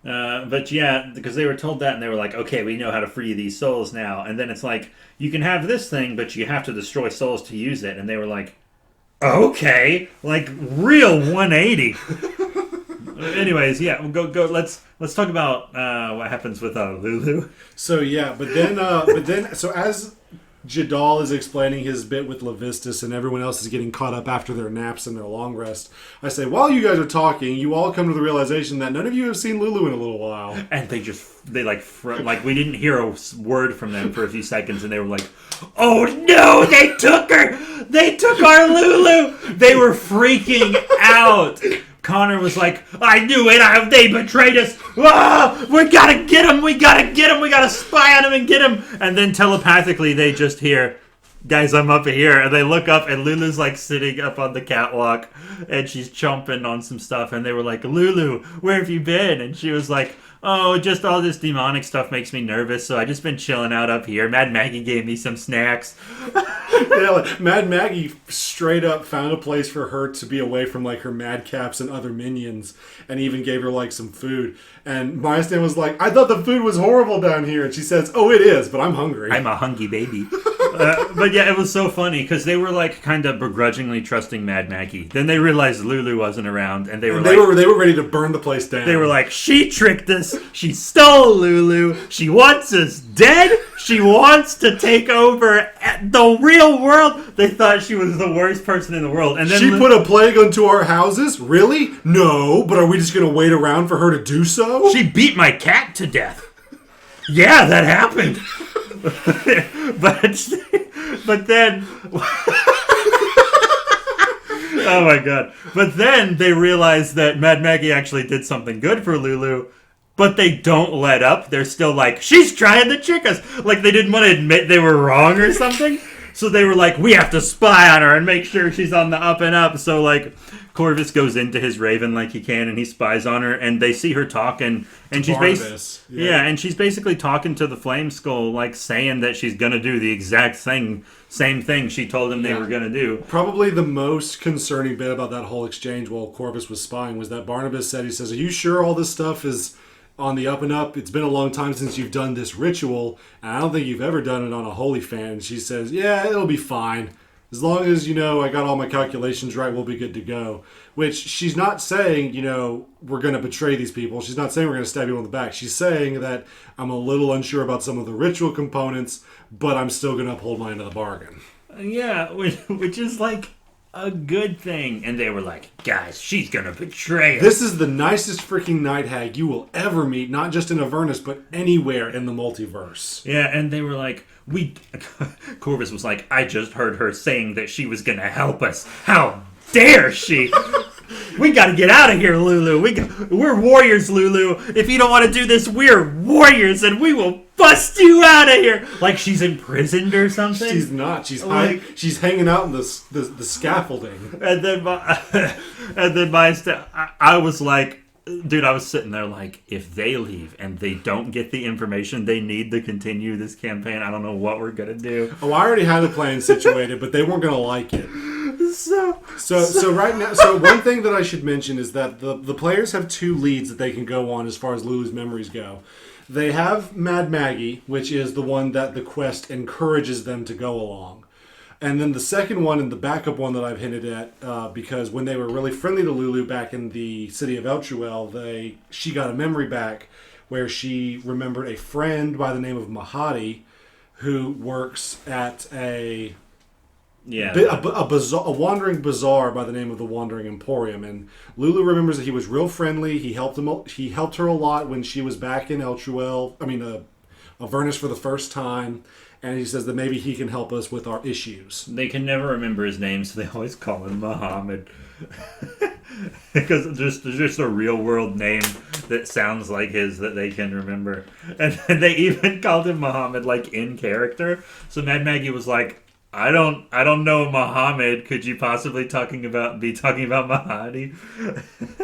But yeah, because they were told that and they were like, okay, we know how to free these souls now. And then it's like, you can have this thing, but you have to destroy souls to use it. And they were like, okay, like real 180. Anyways, yeah, we'll go. Let's talk about what happens with Lulu. So yeah, but then as Jadal is explaining his bit with Levistus and everyone else is getting caught up after their naps and their long rest, I say, while you guys are talking, you all come to the realization that none of you have seen Lulu in a little while. And they we didn't hear a word from them for a few seconds, and they were like, oh no, they took her! They took our Lulu! They were freaking out! Connor was like, I knew it, they betrayed us. Ah, we gotta get him, we gotta spy on him and get him. And then telepathically they just hear, guys, I'm up here. And they look up and Lulu's like sitting up on the catwalk and she's chomping on some stuff. And they were like, Lulu, where have you been? And she was like, oh, just all this demonic stuff makes me nervous, so I just been chilling out up here. Mad Maggie gave me some snacks. Mad Maggie straight up found a place for her to be away from like her madcaps and other minions, and even gave her like some food. And Maya Stan was like, I thought the food was horrible down here. And she says, oh, it is, but I'm hungry. I'm a hungry baby. But yeah, it was so funny because they were like kind of begrudgingly trusting Mad Maggie. Then they realized Lulu wasn't around, and they were ready to burn the place down. They were like, she tricked us. She stole Lulu. She wants us dead. She wants to take over the real world. They thought she was the worst person in the world. And then she put a plague onto our houses? Really? No, but are we just going to wait around for her to do so? She beat my cat to death. Yeah, that happened. but then oh my god. But then they realized that Mad Maggie actually did something good for Lulu, but they don't let up. They're still like, she's trying to trick us. Like they didn't want to admit they were wrong or something. So they were like, we have to spy on her and make sure she's on the up and up. So like Corvus goes into his raven like he can and he spies on her and they see her talking and she's and she's basically talking to the Flame Skull, like saying that she's gonna do the exact same thing she told them they were gonna do. Probably the most concerning bit about that whole exchange while Corvus was spying was that Barnabas said, he says, are you sure all this stuff is on the up and up? It's been a long time since you've done this ritual, and I don't think you've ever done it on a holy fan. And she says, yeah, it'll be fine. As long as, I got all my calculations right, we'll be good to go. Which she's not saying, we're going to betray these people. She's not saying we're going to stab you in the back. She's saying that I'm a little unsure about some of the ritual components, but I'm still going to uphold my end of the bargain. Yeah, which is like, a good thing. And they were like, guys, she's going to betray us. This is the nicest freaking night hag you will ever meet, not just in Avernus, but anywhere in the multiverse. Yeah, and they were like, Corvus was like, I just heard her saying that she was going to help us. How dare she? We got to get out of here, Lulu. We're warriors, Lulu. If you don't want to do this, we're warriors, and we will bust you out of here. Like she's imprisoned or something. She's not. She's hanging out in the scaffolding. And then I was like, dude, I was sitting there like, if they leave and they don't get the information they need to continue this campaign, I don't know what we're gonna do. Oh, I already had a plan situated, but they weren't gonna like it. So right now, one thing that I should mention is that the players have 2 leads that they can go on as far as Lulu's memories go. They have Mad Maggie, which is the one that the quest encourages them to go along. And then the second one and the backup one that I've hinted at, because when they were really friendly to Lulu back in the city of Eltruel, she got a memory back where she remembered a friend by the name of Mahadi who works at a wandering bazaar by the name of the Wandering Emporium. And Lulu remembers that he was real friendly. He helped her a lot when she was back in Avernus for the first time. And he says that maybe he can help us with our issues. They can never remember his name, so they always call him Muhammad. Because there's just a real world name that sounds like his that they can remember. And they even called him Muhammad like in character. So Mad Maggie was like, I don't know Muhammad. Could you possibly be talking about Mahadi?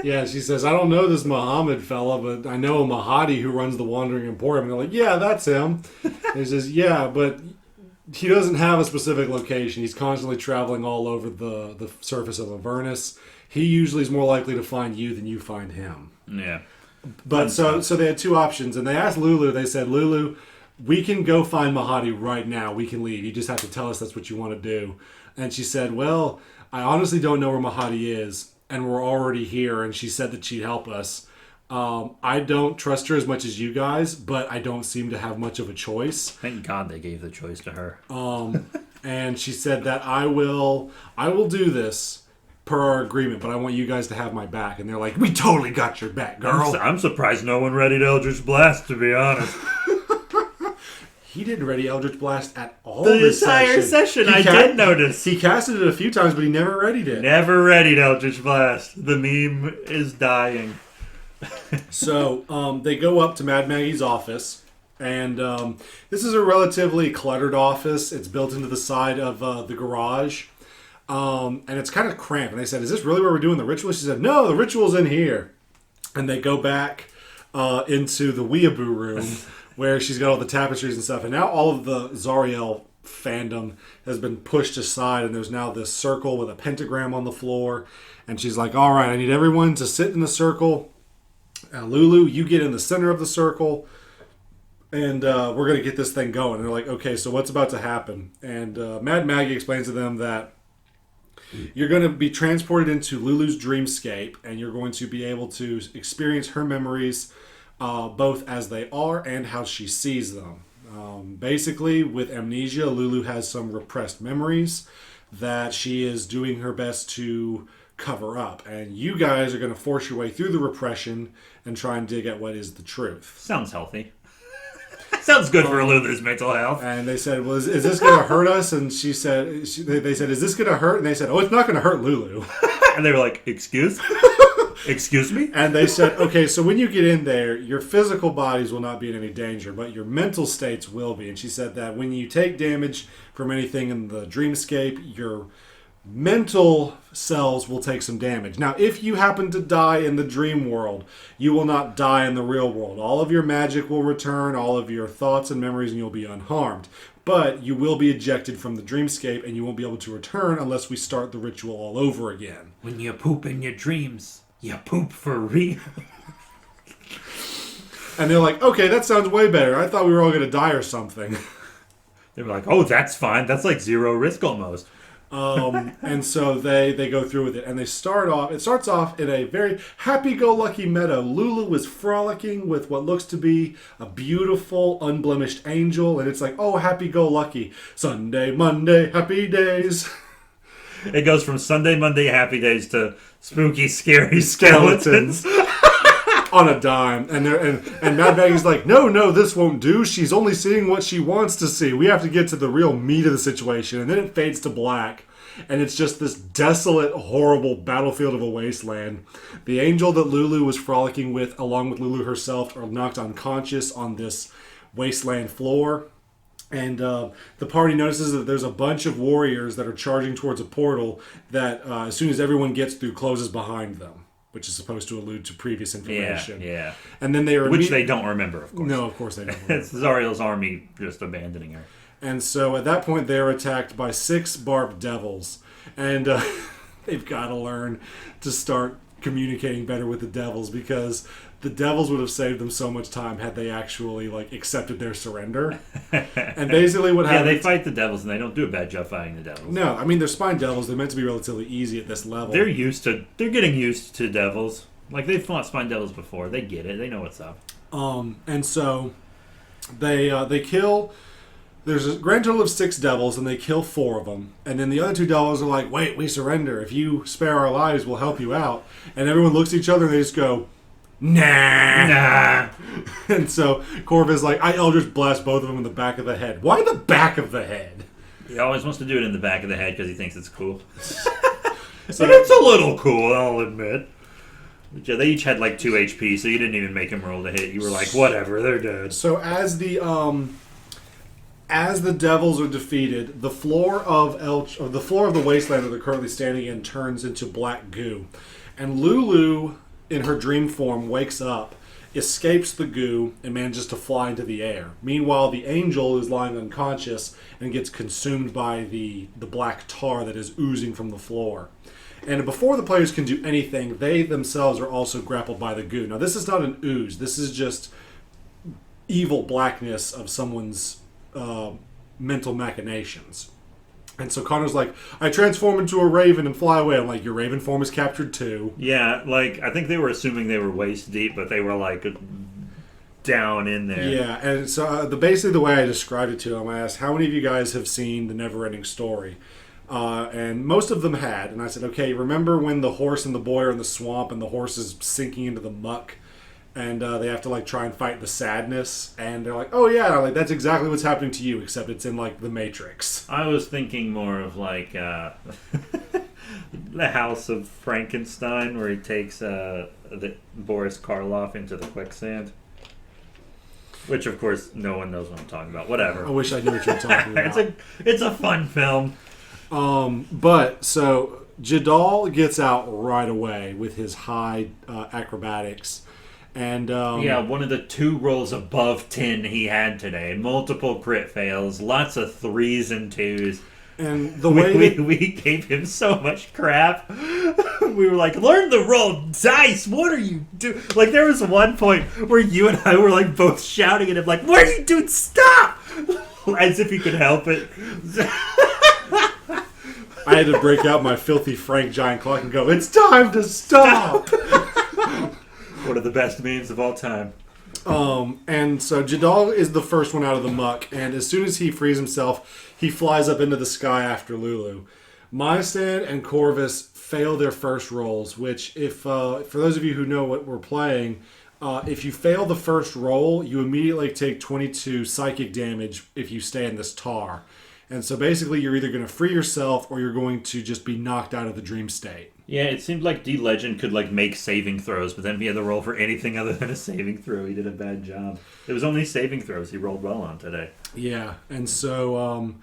Yeah, she says, I don't know this Muhammad fella, but I know a Mahadi who runs the Wandering Emporium. And they're like, yeah, that's him. And he says, yeah, but he doesn't have a specific location. He's constantly traveling all over the surface of Avernus. He usually is more likely to find you than you find him. Yeah. But so they had 2 options, and they asked Lulu, they said, Lulu, we can go find Mahadi right now. We can leave. You just have to tell us that's what you want to do. And she said, well, I honestly don't know where Mahadi is, and we're already here, and she said that she'd help us. I don't trust her as much as you guys, but I don't seem to have much of a choice. Thank God they gave the choice to her. And she said that I will do this per our agreement, but I want you guys to have my back. And they're like, we totally got your back, girl. I'm surprised no one readied Eldritch Blast, to be honest. He didn't ready Eldritch Blast at all the entire session. I did notice. He casted it a few times, but he never readied it. Never readied Eldritch Blast. The meme is dying. So they go up to Mad Maggie's office, and this is a relatively cluttered office. It's built into the side of the garage, and it's kind of cramped. And they said, is this really where we're doing the ritual? She said, no, the ritual's in here. And they go back into the weeaboo room where she's got all the tapestries and stuff. And now all of the Zariel fandom has been pushed aside, and there's now this circle with a pentagram on the floor. And she's like, all right, I need everyone to sit in the circle. Lulu, you get in the center of the circle, and we're going to get this thing going. And they're like, okay, so what's about to happen? And Mad Maggie explains to them that you're going to be transported into Lulu's dreamscape, and you're going to be able to experience her memories both as they are and how she sees them. Basically, with amnesia, Lulu has some repressed memories that she is doing her best to cover up. And you guys are going to force your way through the repression and try and dig at what is the truth. Sounds healthy. Sounds good for Lulu's mental health. And they said, well, is this going to hurt us? And she said, they said, is this going to hurt? And they said, oh, it's not going to hurt Lulu. And they were like, excuse me? And they said, okay, so when you get in there, your physical bodies will not be in any danger, but your mental states will be. And she said that when you take damage from anything in the dreamscape, your mental cells will take some damage. Now, if you happen to die in the dream world, you will not die in the real world. All of your magic will return, all of your thoughts and memories, and you'll be unharmed. But you will be ejected from the dreamscape, and you won't be able to return unless we start the ritual all over again. When you poop in your dreams, you poop for real. And they're like, okay, that sounds way better. I thought we were all going to die or something. They were like, oh, that's fine. That's like zero risk almost. And so they go through with it, and it starts off in a very happy-go-lucky meadow. Lulu is frolicking with what looks to be a beautiful, unblemished angel, and it's like, oh, happy-go-lucky. Sunday, Monday, happy days. It goes from Sunday, Monday, happy days to spooky, scary skeletons. On a dime. And Mad Maggie's like, no, this won't do. She's only seeing what she wants to see. We have to get to the real meat of the situation. And then it fades to black. And it's just this desolate, horrible battlefield of a wasteland. The angel that Lulu was frolicking with, along with Lulu herself, are knocked unconscious on this wasteland floor. And the party notices that there's a bunch of warriors that are charging towards a portal that, as soon as everyone gets through, closes behind them, which is supposed to allude to previous information. Yeah. And then they are Which they don't remember, of course. No, of course they don't. It's Zariel's army just abandoning her. And so at that point, they're attacked by 6 barbed devils. And they've got to learn to start communicating better with the devils, because the devils would have saved them so much time had they actually accepted their surrender. And basically what happens... Yeah, they fight the devils, and they don't do a bad job fighting the devils. No, I mean, they're spine devils. They're meant to be relatively easy at this level. They're getting used to devils. They've fought spine devils before. They get it. They know what's up. And so they kill... There's a grand total of 6 devils, and they kill 4 of them. And then the other 2 devils are like, wait, we surrender. If you spare our lives, we'll help you out. And everyone looks at each other, and they just go, nah. And so Corvus is like, I Eldritch Blast both of them in the back of the head. Why the back of the head? He always wants to do it in the back of the head because he thinks it's cool. So and it's a little cool, I'll admit. Yeah, they each had 2 HP, so you didn't even make him roll to hit. You were like, whatever, they're dead. So as the devils are defeated, the floor of the wasteland that they're currently standing in turns into black goo, and Lulu, in her dream form, wakes up, escapes the goo, and manages to fly into the air. Meanwhile, the angel is lying unconscious and gets consumed by the black tar that is oozing from the floor. And before the players can do anything, they themselves are also grappled by the goo. Now, this is not an ooze. This is just evil blackness of someone's mental machinations. And so Connor's like, I transform into a raven and fly away. I'm like, your raven form is captured too. Yeah, I think they were assuming they were waist deep, but they were down in there. Yeah, and so basically the way I described it to him, I asked, how many of you guys have seen The Never-Ending Story? And most of them had. And I said, okay, remember when the horse and the boy are in the swamp and the horse is sinking into the muck? And they have to try and fight the sadness, and they're like, "Oh yeah, that's exactly what's happening to you, except it's in the Matrix." I was thinking more of the House of Frankenstein, where he takes Boris Karloff into the quicksand. Which, of course, no one knows what I'm talking about. Whatever. I wish I knew what you were talking about. It's a fun film. But so Jadal gets out right away with his high acrobatics. And one of the 2 rolls above 10 he had today. Multiple crit fails, lots of 3s and 2s. And the way we gave him so much crap. We were like, learn to roll dice. What are you doing? There was one point where you and I were both shouting at him, what are you doing? Stop! As if he could help it. I had to break out my filthy Frank giant clock and go, it's time to stop! One of the best memes of all time. And so Jadal is the first one out of the muck, and as soon as he frees himself, he flies up into the sky after Lulu. Mystad and Corvus fail their first rolls, which, if for those of you who know what we're playing, if you fail the first roll, you immediately take 22 psychic damage if you stay in this tar. And so basically you're either going to free yourself or you're going to just be knocked out of the dream state. Yeah, it seemed like D. Legend could make saving throws, but then if he had to roll for anything other than a saving throw, he did a bad job. It was only saving throws he rolled well on today. Yeah, and so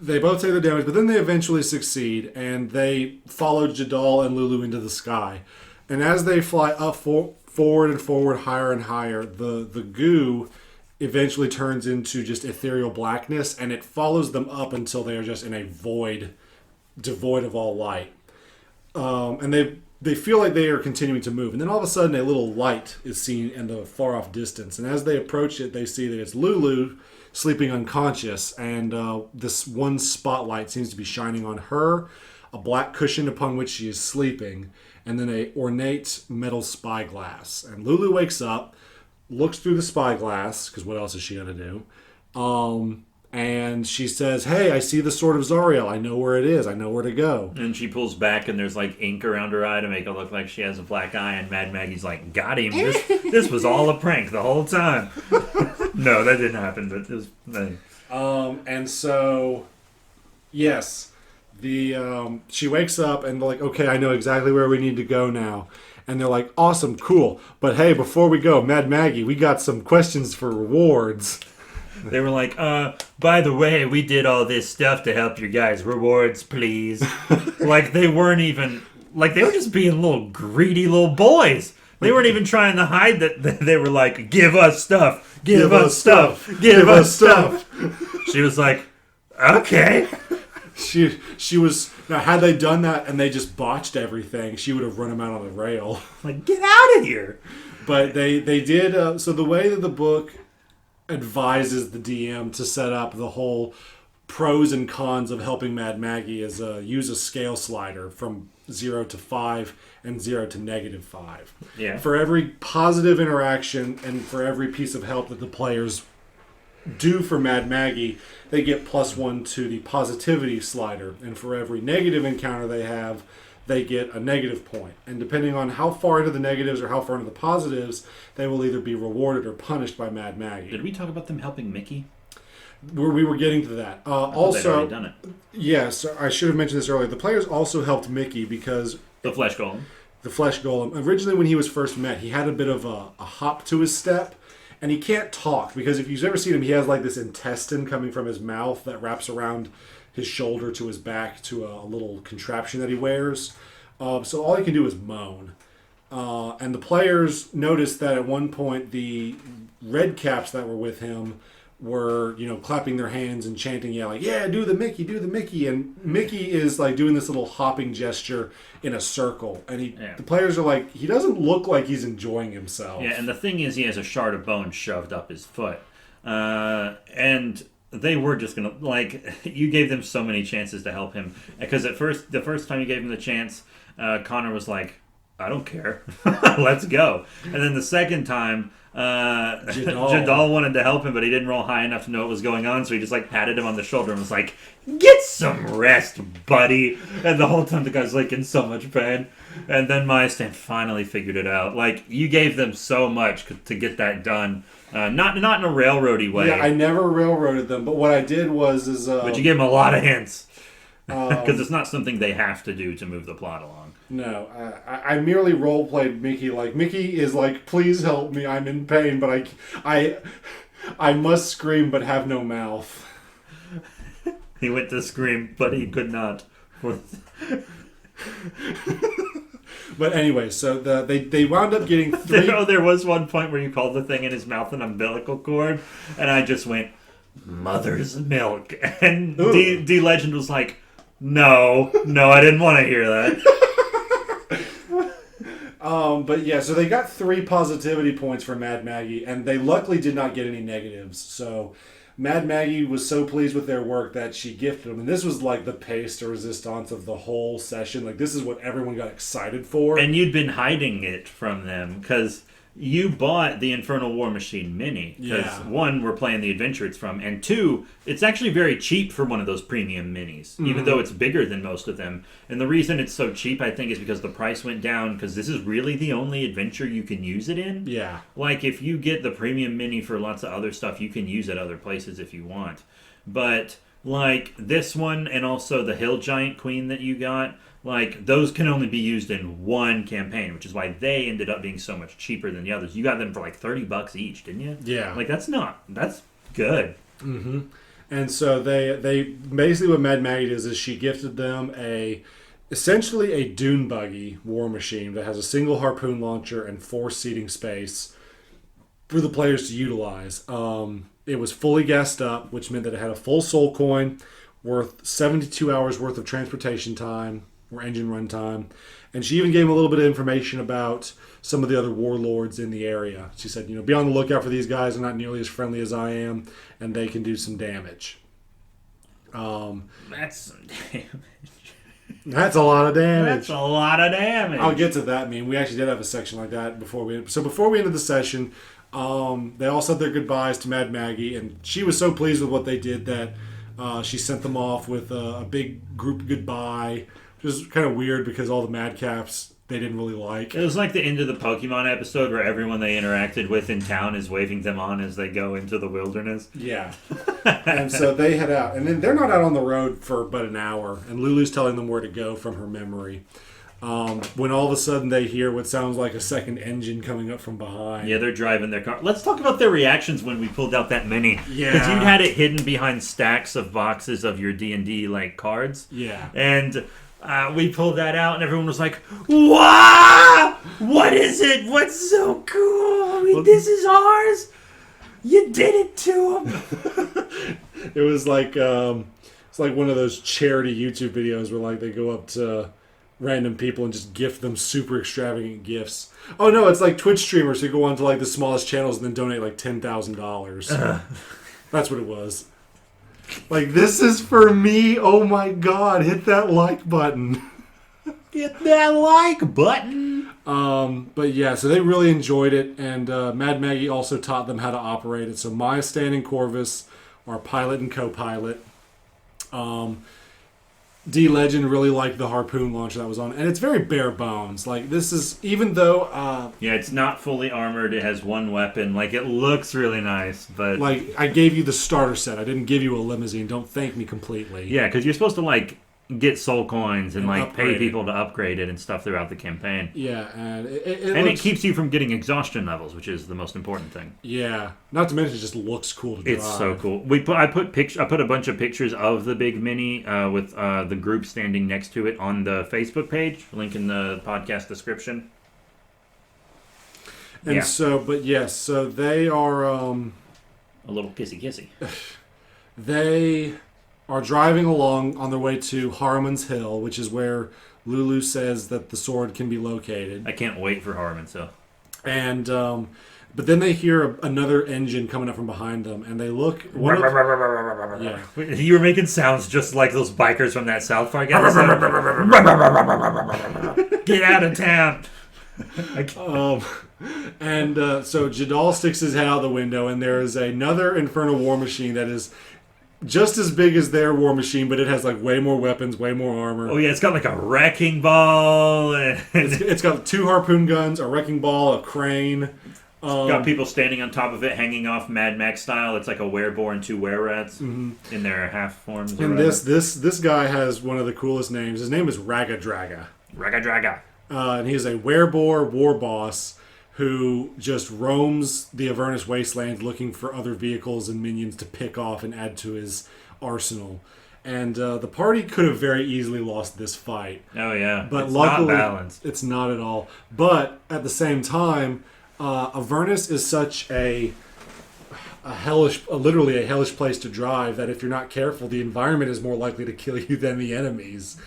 they both take the damage, but then they eventually succeed, and they follow Jadal and Lulu into the sky. And as they fly up forward and forward, higher and higher, the goo eventually turns into just ethereal blackness, and it follows them up until they are just in a void, devoid of all light. And they feel like they are continuing to move. And then all of a sudden a little light is seen in the far off distance. And as they approach it, they see that it's Lulu sleeping unconscious. And this one spotlight seems to be shining on her, a black cushion upon which she is sleeping, and then a ornate metal spyglass. And Lulu wakes up, looks through the spyglass, because what else is she going to do? And she says, "Hey, I see the Sword of Zariel. I know where it is. I know where to go." And she pulls back, and there's like ink around her eye to make it look like she has a black eye. And Mad Maggie's like, "Got him. This was all a prank the whole time." No, that didn't happen. But it was. And so, yes, she wakes up and they're like, "Okay, I know exactly where we need to go now." And they're like, "Awesome, cool. But hey, before we go, Mad Maggie, we got some questions for rewards." They were like, by the way, we did all this stuff to help you guys. Rewards, please. Like, they weren't even... Like, they were just being little greedy little boys. They weren't even trying to hide that they were like, give us stuff. Give us stuff. Give us stuff. She was like, okay. She was... Now, had they done that and they just botched everything, she would have run them out on the rail. Like, get out of here. But they did... so the way that the book advises the DM to set up the whole pros and cons of helping Mad Maggie is use a scale slider from 0 to 5 and 0 to -5. Yeah. For every positive interaction and for every piece of help that the players do for Mad Maggie, they get +1 to the positivity slider. And for every negative encounter they have, they get a negative point. And depending on how far into the negatives or how far into the positives, they will either be rewarded or punished by Mad Maggie. Did we talk about them helping Mickey? We were getting to that. They'd Also, already done it. yes, I should have mentioned this earlier. The players also helped Mickey because The Flesh Golem. the Flesh Golem, originally when he was first met, he had a bit of a hop to his step. And he can't talk because if you've ever seen him, he has like this intestine coming from his mouth that wraps around his shoulder to his back to a little contraption that he wears. So all he can do is moan. And the players noticed that at one point the red caps that were with him were, clapping their hands and chanting, yelling, "Yeah, do the Mickey, do the Mickey." And Mickey is like doing this little hopping gesture in a circle. And the players are like, he doesn't look like he's enjoying himself. Yeah, and the thing is, he has a shard of bone shoved up his foot. And they were just going to, like, you gave them so many chances to help him. Because the first time you gave him the chance, Connor was like, "I don't care. Let's go." And then the second time, Jadal wanted to help him, but he didn't roll high enough to know what was going on, so he just like patted him on the shoulder and was like, "Get some rest, buddy." And the whole time the guy's like in so much pain. And then Maestan finally figured it out. Like, you gave them so much to get that done. Not in a railroady way. Yeah, I never railroaded them, but what I did was but you gave them a lot of hints. Because it's not something they have to do to move the plot along. No, I merely role-played Mickey. Like, Mickey is like, "Please help me, I'm in pain, but I must scream but have no mouth." He went to scream, but he could not. But anyway, so they wound up getting 3... There was one point where you called the thing in his mouth an umbilical cord, and I just went, "Mother's milk." And D Legend was like, No, I didn't want to hear that. But yeah, so they got 3 positivity points for Mad Maggie, and they luckily did not get any negatives. So Mad Maggie was so pleased with their work that she gifted them. And this was like the pièce de résistance of the whole session. Like, this is what everyone got excited for. And you'd been hiding it from them because you bought the Infernal War Machine Mini. Because, one, we're playing the adventure it's from, and 2, it's actually very cheap for one of those premium minis, even though it's bigger than most of them. And the reason it's so cheap, I think, is because the price went down, because this is really the only adventure you can use it in. Yeah. Like, if you get the premium mini for lots of other stuff, you can use it other places if you want. But, like, this one, and also the Hill Giant Queen that you got, like, those can only be used in one campaign, which is why they ended up being so much cheaper than the others. You got them for like $30 each, didn't you? Yeah. Like, that's good. Mm-hmm. And so they basically, what Mad Maggie does is she gifted them essentially a dune buggy war machine that has a single harpoon launcher and 4 seating space for the players to utilize. It was fully gassed up, which meant that it had a full soul coin worth 72 hours worth of transportation time or engine run time. And she even gave him a little bit of information about some of the other warlords in the area. She said, be on the lookout for these guys. They're not nearly as friendly as I am, and they can do some damage. That's some damage. That's a lot of damage. That's a lot of damage. I'll get to that. We actually did have a section like that before we ended the session. They all said their goodbyes to Mad Maggie, and she was so pleased with what they did that she sent them off with a big group goodbye, which is kind of weird because all the Madcaps they didn't really like. It was like the end of the Pokemon episode where everyone they interacted with in town is waving them on as they go into the wilderness. Yeah. And so they head out. And then they're not out on the road for but an hour. And Lulu's telling them where to go from her memory. When all of a sudden they hear what sounds like a second engine coming up from behind. Yeah, they're driving their car. Let's talk about their reactions when we pulled out that Mini. Yeah. Because you'd had it hidden behind stacks of boxes of your D&D like cards. Yeah. And we pulled that out, and everyone was like, "Wow! What is it? What's so cool? I mean, this is ours. You did it to them." It was like it's like one of those charity YouTube videos where like they go up to random people and just gift them super extravagant gifts. Oh no, it's like Twitch streamers who go on to like the smallest channels and then donate like $10,000. That's what it was. Like, this is for me. Oh my god, hit that like button. Hit that like button. But yeah, so they really enjoyed it, and Mad Maggie also taught them how to operate it. So Maya, Stan, and Corvus are pilot and co-pilot. D Legend really liked the harpoon launcher that was on, and it's very bare bones. Like, this is, even though Yeah, it's not fully armored. It has one weapon. Like, it looks really nice, but like, I gave you the starter set. I didn't give you a limousine. Don't thank me completely. yeah, because you're supposed to like get soul coins and like upgrade pay people to upgrade it and stuff throughout the campaign. Yeah, and And it keeps you from getting exhaustion levels, which is the most important thing. Yeah, not to mention it just looks cool to drive. It's so cool. I put a bunch of pictures of the big Mini with the group standing next to it on the Facebook page. Link in the podcast description. And yeah. so, but yes, so they are A little kissy. they are driving along on their way to Harriman's Hill, which is where Lulu says that the sword can be located. I can't wait for Harmon, so. And but then they hear another engine coming up from behind them, and they look. Yeah. You were making sounds just like those bikers from that South Park episode. Get out of town. So Jadal sticks his head out the window, and there is another Infernal War Machine that is just as big as their war machine, but it has like way more weapons, way more armor. Oh yeah, it's got like a wrecking ball. It's got 2 harpoon guns, a wrecking ball, a crane. Got people standing on top of it, hanging off Mad Max style. It's like a wereboar and 2 were-rats in their half forms. And this guy has one of the coolest names. His name is Ragadraga. Ragadraga. And he is a wereboar war boss who just roams the Avernus wasteland looking for other vehicles and minions to pick off and add to his arsenal. And the party could have very easily lost this fight. Oh yeah, But it's luckily, not balanced. It's not at all. But at the same time, Avernus is such literally a hellish place to drive that if you're not careful, the environment is more likely to kill you than the enemies.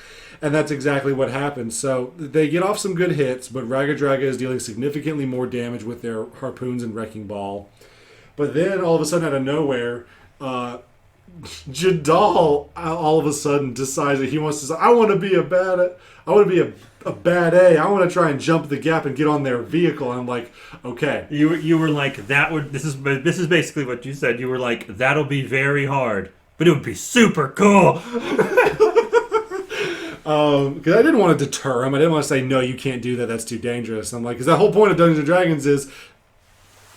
And that's exactly what happens. So they get off some good hits, but Ragadraga is dealing significantly more damage with their harpoons and wrecking ball. But then all of a sudden, out of nowhere, Jadal all of a sudden decides that he wants to say, I want to be a bad A. I want to try and jump the gap and get on their vehicle. And I'm like, okay. You were like, this is basically what you said. You were like, that'll be very hard, but it would be super cool. Because I didn't want to deter him. I didn't want to say, no, you can't do that. That's too dangerous. I'm like, because the whole point of Dungeons & Dragons is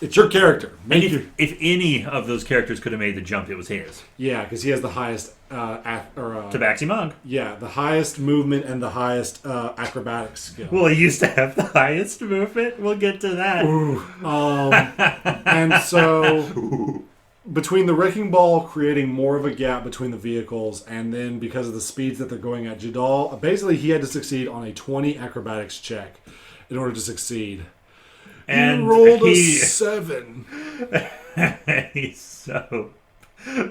it's your character. If any of those characters could have made the jump, it was his. Yeah, because he has the highest... Tabaxi Monk. Yeah, the highest movement and the highest acrobatic skill. Well, he used to have the highest movement. We'll get to that. Ooh. And so... Between the wrecking ball creating more of a gap between the vehicles, and then because of the speeds that they're going at, Jadal, basically he had to succeed on a 20 acrobatics check in order to succeed. And he rolled a 7. He's so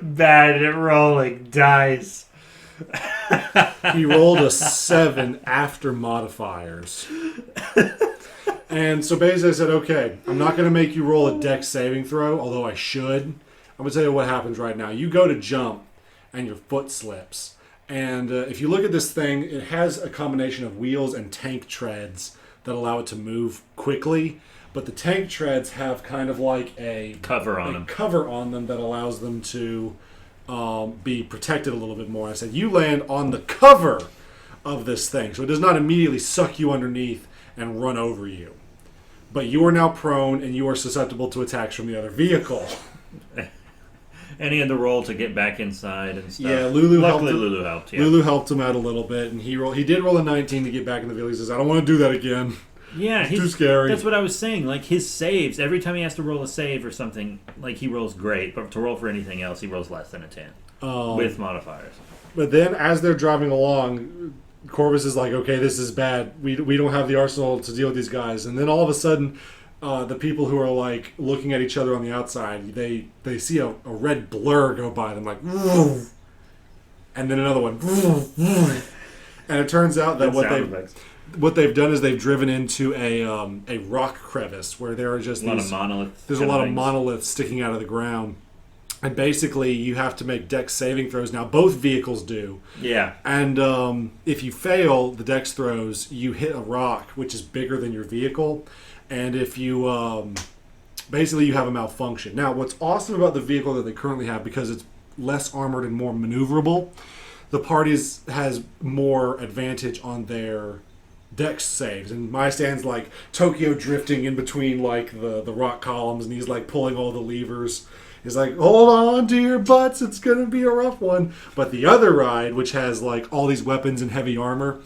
bad at rolling dice. He rolled a 7 after modifiers. And so basically I said, okay, I'm not going to make you roll a dex saving throw, although I should. I'm going to tell you what happens right now. You go to jump, and your foot slips. And if you look at this thing, it has a combination of wheels and tank treads that allow it to move quickly. but the tank treads have kind of like a Cover on them. cover on them that allows them to be protected a little bit more. I said, you land on the cover of this thing, so it does not immediately suck you underneath and run over you. But you are now prone, and you are susceptible to attacks from the other vehicle. And he had to roll to get back inside and stuff. Yeah, Luckily, helped. Lulu helped. Yeah. Lulu helped him out a little bit, and he did roll a 19 to get back in the vehicle. He says, "I don't want to do that again. Yeah, It's too scary." That's what I was saying. Like his saves, every time he has to roll a save or something, like he rolls great, but to roll for anything else, he rolls less than a 10 with modifiers. But then, as they're driving along, Corvus is like, "Okay, this is bad. We don't have the arsenal to deal with these guys." And then all of a sudden, the people who are like looking at each other on the outside, they see a red blur go by them, like, "Woof," and then another one, "Woof, woof." And it turns out that what they've done is they've driven into a rock crevice where there are just a lot of monoliths. There's a lot of monoliths sticking out of the ground. And basically, you have to make dex saving throws. Now, both vehicles do. Yeah. And if you fail the dex throws, you hit a rock, which is bigger than your vehicle. And if you... basically, you have a malfunction. Now, what's awesome about the vehicle that they currently have, because it's less armored and more maneuverable, the party has more advantage on their dex saves. And my stand's like Tokyo drifting in between like the rock columns, and he's like pulling all the levers. He's like, hold on to your butts, it's going to be a rough one. But the other ride, which has like all these weapons and heavy armor,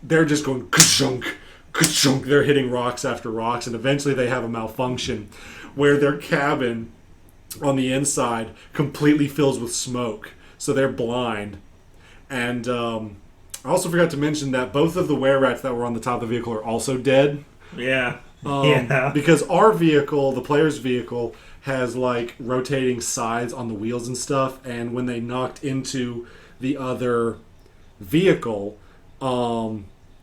they're just going ka-chunk, ka-chunk. They're hitting rocks after rocks, and eventually they have a malfunction where their cabin on the inside completely fills with smoke. So they're blind. And I also forgot to mention that both of the were-rats that were on the top of the vehicle are also dead. Yeah. Because our vehicle, the player's vehicle, has like rotating sides on the wheels and stuff, and when they knocked into the other vehicle,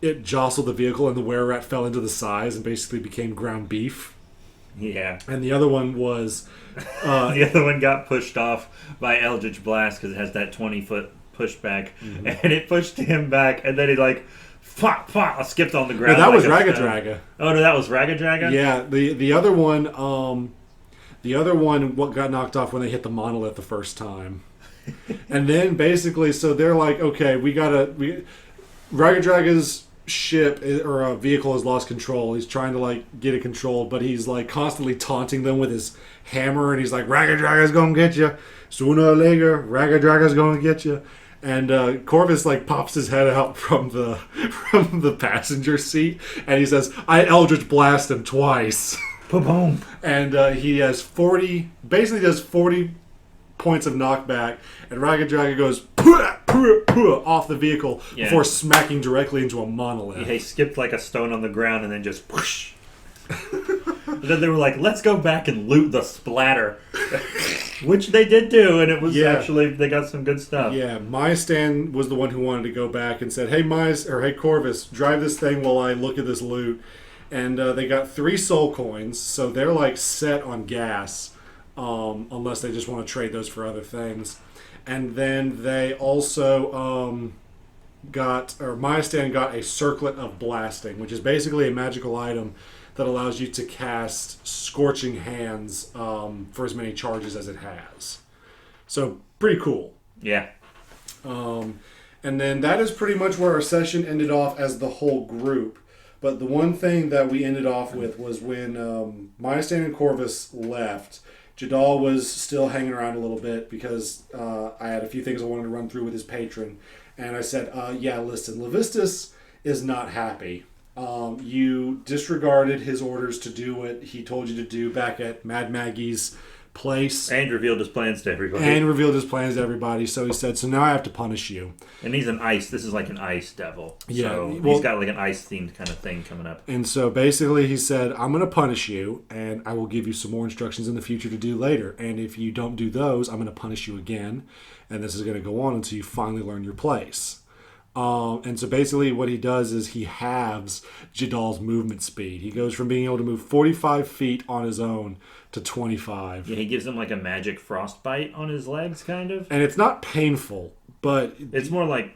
it jostled the vehicle, and the were-rat fell into the sides and basically became ground beef. Yeah. And the other one was... the other one got pushed off by Eldritch Blast because it has that 20-foot pushback, and it pushed him back, and then he like... I skipped on the ground. No, that like was Ragadraga. Oh, no, that was Ragadraga? Yeah, the other one... The other one got knocked off when they hit the monolith the first time. And then basically, so they're like, okay, Ragadraga's ship or a vehicle has lost control. He's trying to like get it controlled, but he's like constantly taunting them with his hammer, and he's like, Ragadraga's gonna get you. Sooner or later, Ragadraga's gonna get you. And Corvus like pops his head out from the passenger seat, and he says, I Eldritch Blast him twice. Boom. And he has 40, basically does 40 points of knockback, and Ragadraga goes off the vehicle before smacking directly into a monolith. Yeah, he skipped like a stone on the ground and then just whoosh. And then they were like, let's go back and loot the splatter. Which they did do, and it was actually, they got some good stuff. Yeah, Stan was the one who wanted to go back and said, hey Corvus, drive this thing while I look at this loot. And they got 3 soul coins, so they're like set on gas, unless they just want to trade those for other things. And then they also Myastan got a Circlet of Blasting, which is basically a magical item that allows you to cast Scorching Hands for as many charges as it has. So, pretty cool. Yeah. And then that is pretty much where our session ended off as the whole group. But the one thing that we ended off with was when Myastan and Corvus left, Jadal was still hanging around a little bit because I had a few things I wanted to run through with his patron. And I said, listen, Levistus is not happy. You disregarded his orders to do what he told you to do back at Mad Maggie's place. And revealed his plans to everybody. So he said, so now I have to punish you. And he's this is like an ice devil. Yeah. So he's got like an ice themed kind of thing coming up. And so basically he said, I'm going to punish you, and I will give you some more instructions in the future to do later. And if you don't do those, I'm going to punish you again. And this is going to go on until you finally learn your place. And so basically what he does is he halves Jadal's movement speed. He goes from being able to move 45 feet on his own to 25. Yeah, he gives him like a magic frostbite on his legs, kind of. And it's not painful, but... It's more like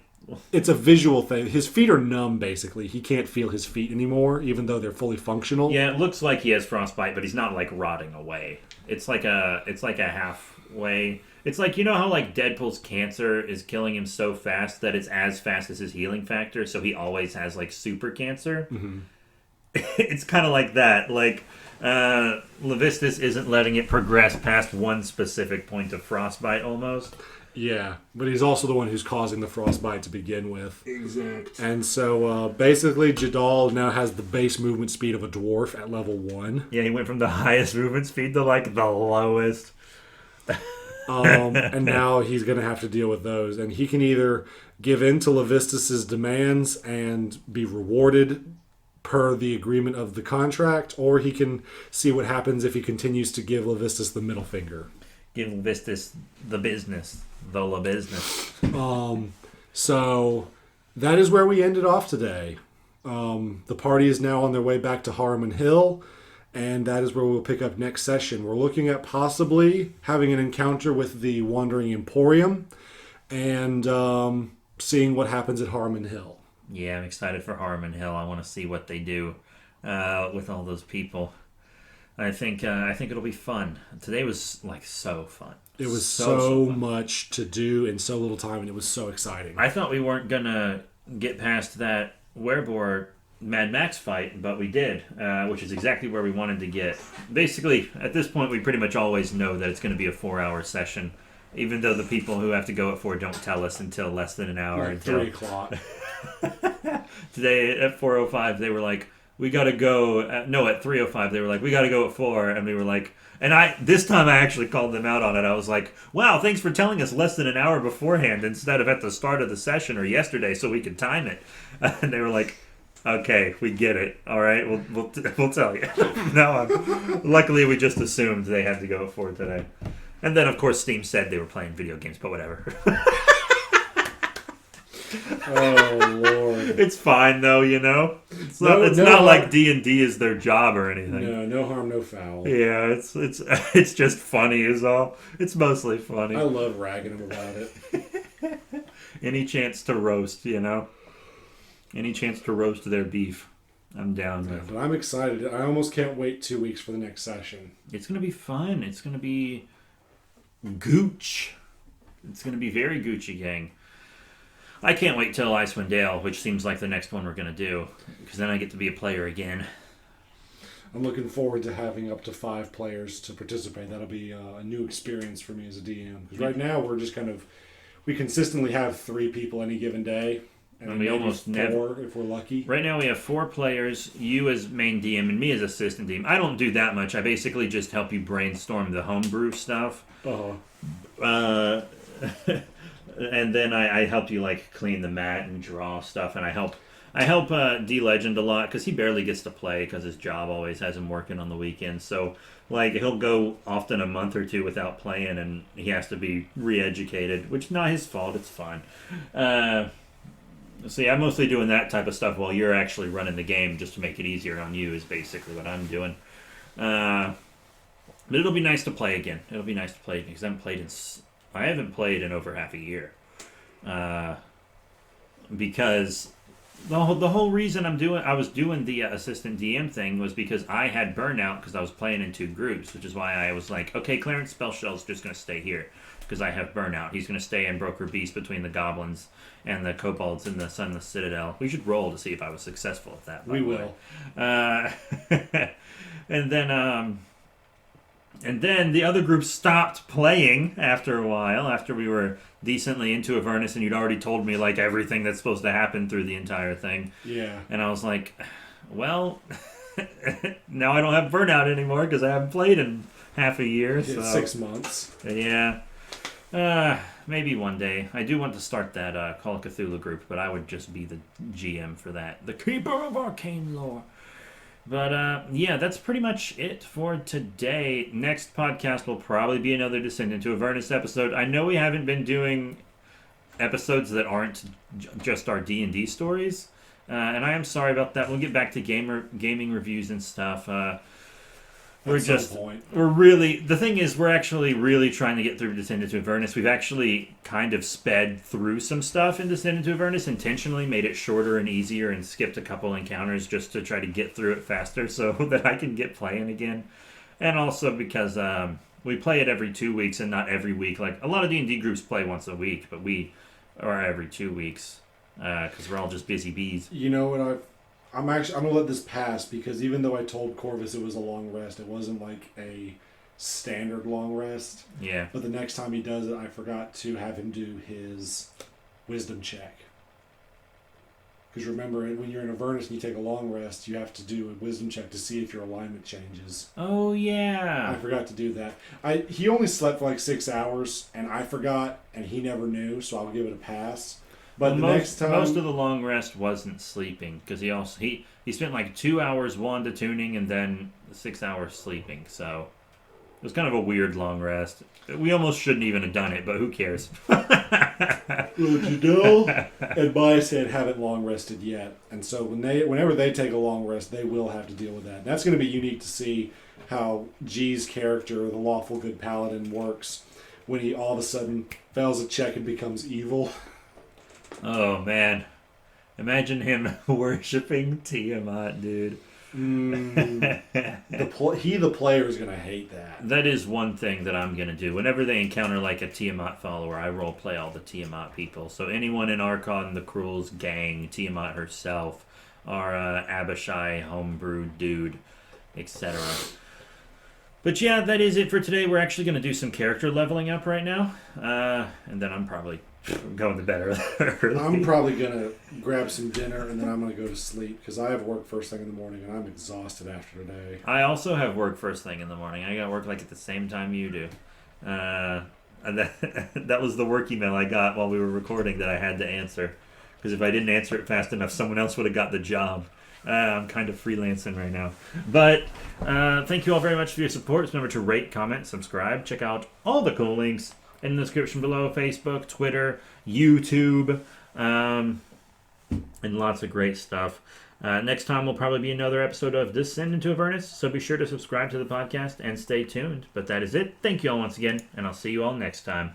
it's a visual thing. His feet are numb, basically. He can't feel his feet anymore, even though they're fully functional. Yeah, it looks like he has frostbite, but he's not like rotting away. It's like a halfway. It's like, you know how like Deadpool's cancer is killing him so fast that it's as fast as his healing factor, so he always has like super cancer. Mm-hmm. It's kind of like that. Like Levistus isn't letting it progress past one specific point of frostbite almost. Yeah, but he's also the one who's causing the frostbite to begin with. Exact. And so basically Jadal now has the base movement speed of a dwarf at level 1. Yeah, he went from the highest movement speed to like the lowest. And now he's going to have to deal with those. And he can either give in to Levistus's demands and be rewarded per the agreement of the contract, or he can see what happens if he continues to give Levistus the middle finger. Give Levistus the business. The business. So that is where we ended off today. The party is now on their way back to Harmon Hill, and that is where we'll pick up next session. We're looking at possibly having an encounter with the Wandering Emporium and seeing what happens at Harmon Hill. Yeah, I'm excited for Harmon Hill. I want to see what they do with all those people. I think it'll be fun. Today was like so fun. It was so much to do in so little time, and it was so exciting. I thought we weren't gonna get past that Werebore Mad Max fight, but we did, which is exactly where we wanted to get. Basically, at this point, we pretty much always know that it's going to be a 4-hour session, even though the people who have to go at 4 don't tell us until less than an hour. Like until 3 o'clock. Today at 4:05, they were like, we gotta go. At 3:05, they were like, we gotta go at 4, and we were like, and this time I actually called them out on it. I was like, wow, thanks for telling us less than an hour beforehand instead of at the start of the session or yesterday so we could time it. And they were like, okay, we get it. All right, we'll tell you. No, luckily we just assumed they had to go at 4 today, and then of course Steam said they were playing video games, but whatever. Oh Lord! It's fine though, you know. It's not like D&D is their job or anything. No harm, no foul. Yeah, it's just funny is all. It's mostly funny. I love ragging them about it. Any chance to roast, you know. Any chance to roast their beef, I'm down with. But I'm excited. I almost can't wait 2 weeks for the next session. It's gonna be fun. It's gonna be gooch. It's gonna be very Gucci gang. I can't wait till Icewind Dale, which seems like the next one we're going to do, because then I get to be a player again. I'm looking forward to having up to 5 players to participate. That'll be a new experience for me as a DM. Because right now we're just we consistently have 3 people any given day. And we almost 4 never, if we're lucky. Right now we have 4 players, you as main DM and me as assistant DM. I don't do that much. I basically just help you brainstorm the homebrew stuff. And then I help you like clean the mat and draw stuff, and I help D-Legend a lot because he barely gets to play because his job always has him working on the weekends. So like he'll go often a month or 2 without playing, and he has to be re-educated, which is not his fault. It's fine. See, I'm mostly doing that type of stuff while you're actually running the game just to make it easier on you is basically what I'm doing. But it'll be nice to play again. It'll be nice to play because I haven't played in over half a year. Because the whole reason I was doing the assistant DM thing was because I had burnout because I was playing in 2 groups, which is why I was like, okay, Clarence Spellshell's just going to stay here because I have burnout. He's going to stay in Broker Beast between the goblins and the kobolds in the Sunless Citadel. We should roll to see if I was successful at that. We will. And then the other group stopped playing after a while, after we were decently into Avernus, and you'd already told me like everything that's supposed to happen through the entire thing. Yeah. And I was like, well, now I don't have burnout anymore because I haven't played in half a year. So 6 months. Yeah. Maybe one day. I do want to start that Call of Cthulhu group, but I would just be the GM for that. The Keeper of Arcane Lore. But, yeah, that's pretty much it for today. Next podcast will probably be another Descent into Avernus episode. I know we haven't been doing episodes that aren't just our D&D stories, and I am sorry about that. We'll get back to gaming reviews and stuff. We're At some just, point. the thing is, we're actually really trying to get through Descendant to Avernus. We've actually kind of sped through some stuff in Descendant to Avernus, intentionally made it shorter and easier and skipped a couple encounters just to try to get through it faster so that I can get playing again. And also because we play it every 2 weeks and not every week. Like, a lot of D&D groups play once a week, but we are every 2 weeks because we're all just busy bees. You know what? I'm gonna let this pass because even though I told Corvus it was a long rest, it wasn't like a standard long rest. Yeah. But the next time he does it, I forgot to have him do his wisdom check. Because remember, when you're in Avernus and you take a long rest, you have to do a wisdom check to see if your alignment changes. Oh, I yeah. forgot to do that. He only slept for like 6 hours, and I forgot, and he never knew, so I'll give it a pass. But the next time, most of the long rest wasn't sleeping because he spent like 2 hours Wanda tuning and then 6 hours sleeping. So it was kind of a weird long rest. We almost shouldn't even have done it, but who cares? well, Jadil and Biashead haven't long rested yet, and so whenever they take a long rest, they will have to deal with that. And that's going to be unique to see how G's character, the lawful good paladin, works when he all of a sudden fails a check and becomes evil. Oh, man. Imagine him worshipping Tiamat, dude. The player is going to hate that. That is one thing that I'm going to do. Whenever they encounter like a Tiamat follower, I roleplay all the Tiamat people. So anyone in Archon the Cruel's gang, Tiamat herself, our Abishai homebrewed dude, etc. But yeah, that is it for today. We're actually going to do some character leveling up right now. And then I'm probably going to bed early. I'm probably going to grab some dinner and then I'm going to go to sleep because I have work first thing in the morning and I'm exhausted after today. I also have work first thing in the morning. I got work like at the same time you do. And that was the work email I got while we were recording that I had to answer. Because if I didn't answer it fast enough, someone else would have got the job. I'm kind of freelancing right now. But thank you all very much for your support. Remember to rate, comment, subscribe. Check out all the cool links in the description below. Facebook, Twitter, YouTube, and lots of great stuff. Next time will probably be another episode of Descend into Avernus, so be sure to subscribe to the podcast and stay tuned. But that is it. Thank you all once again, and I'll see you all next time.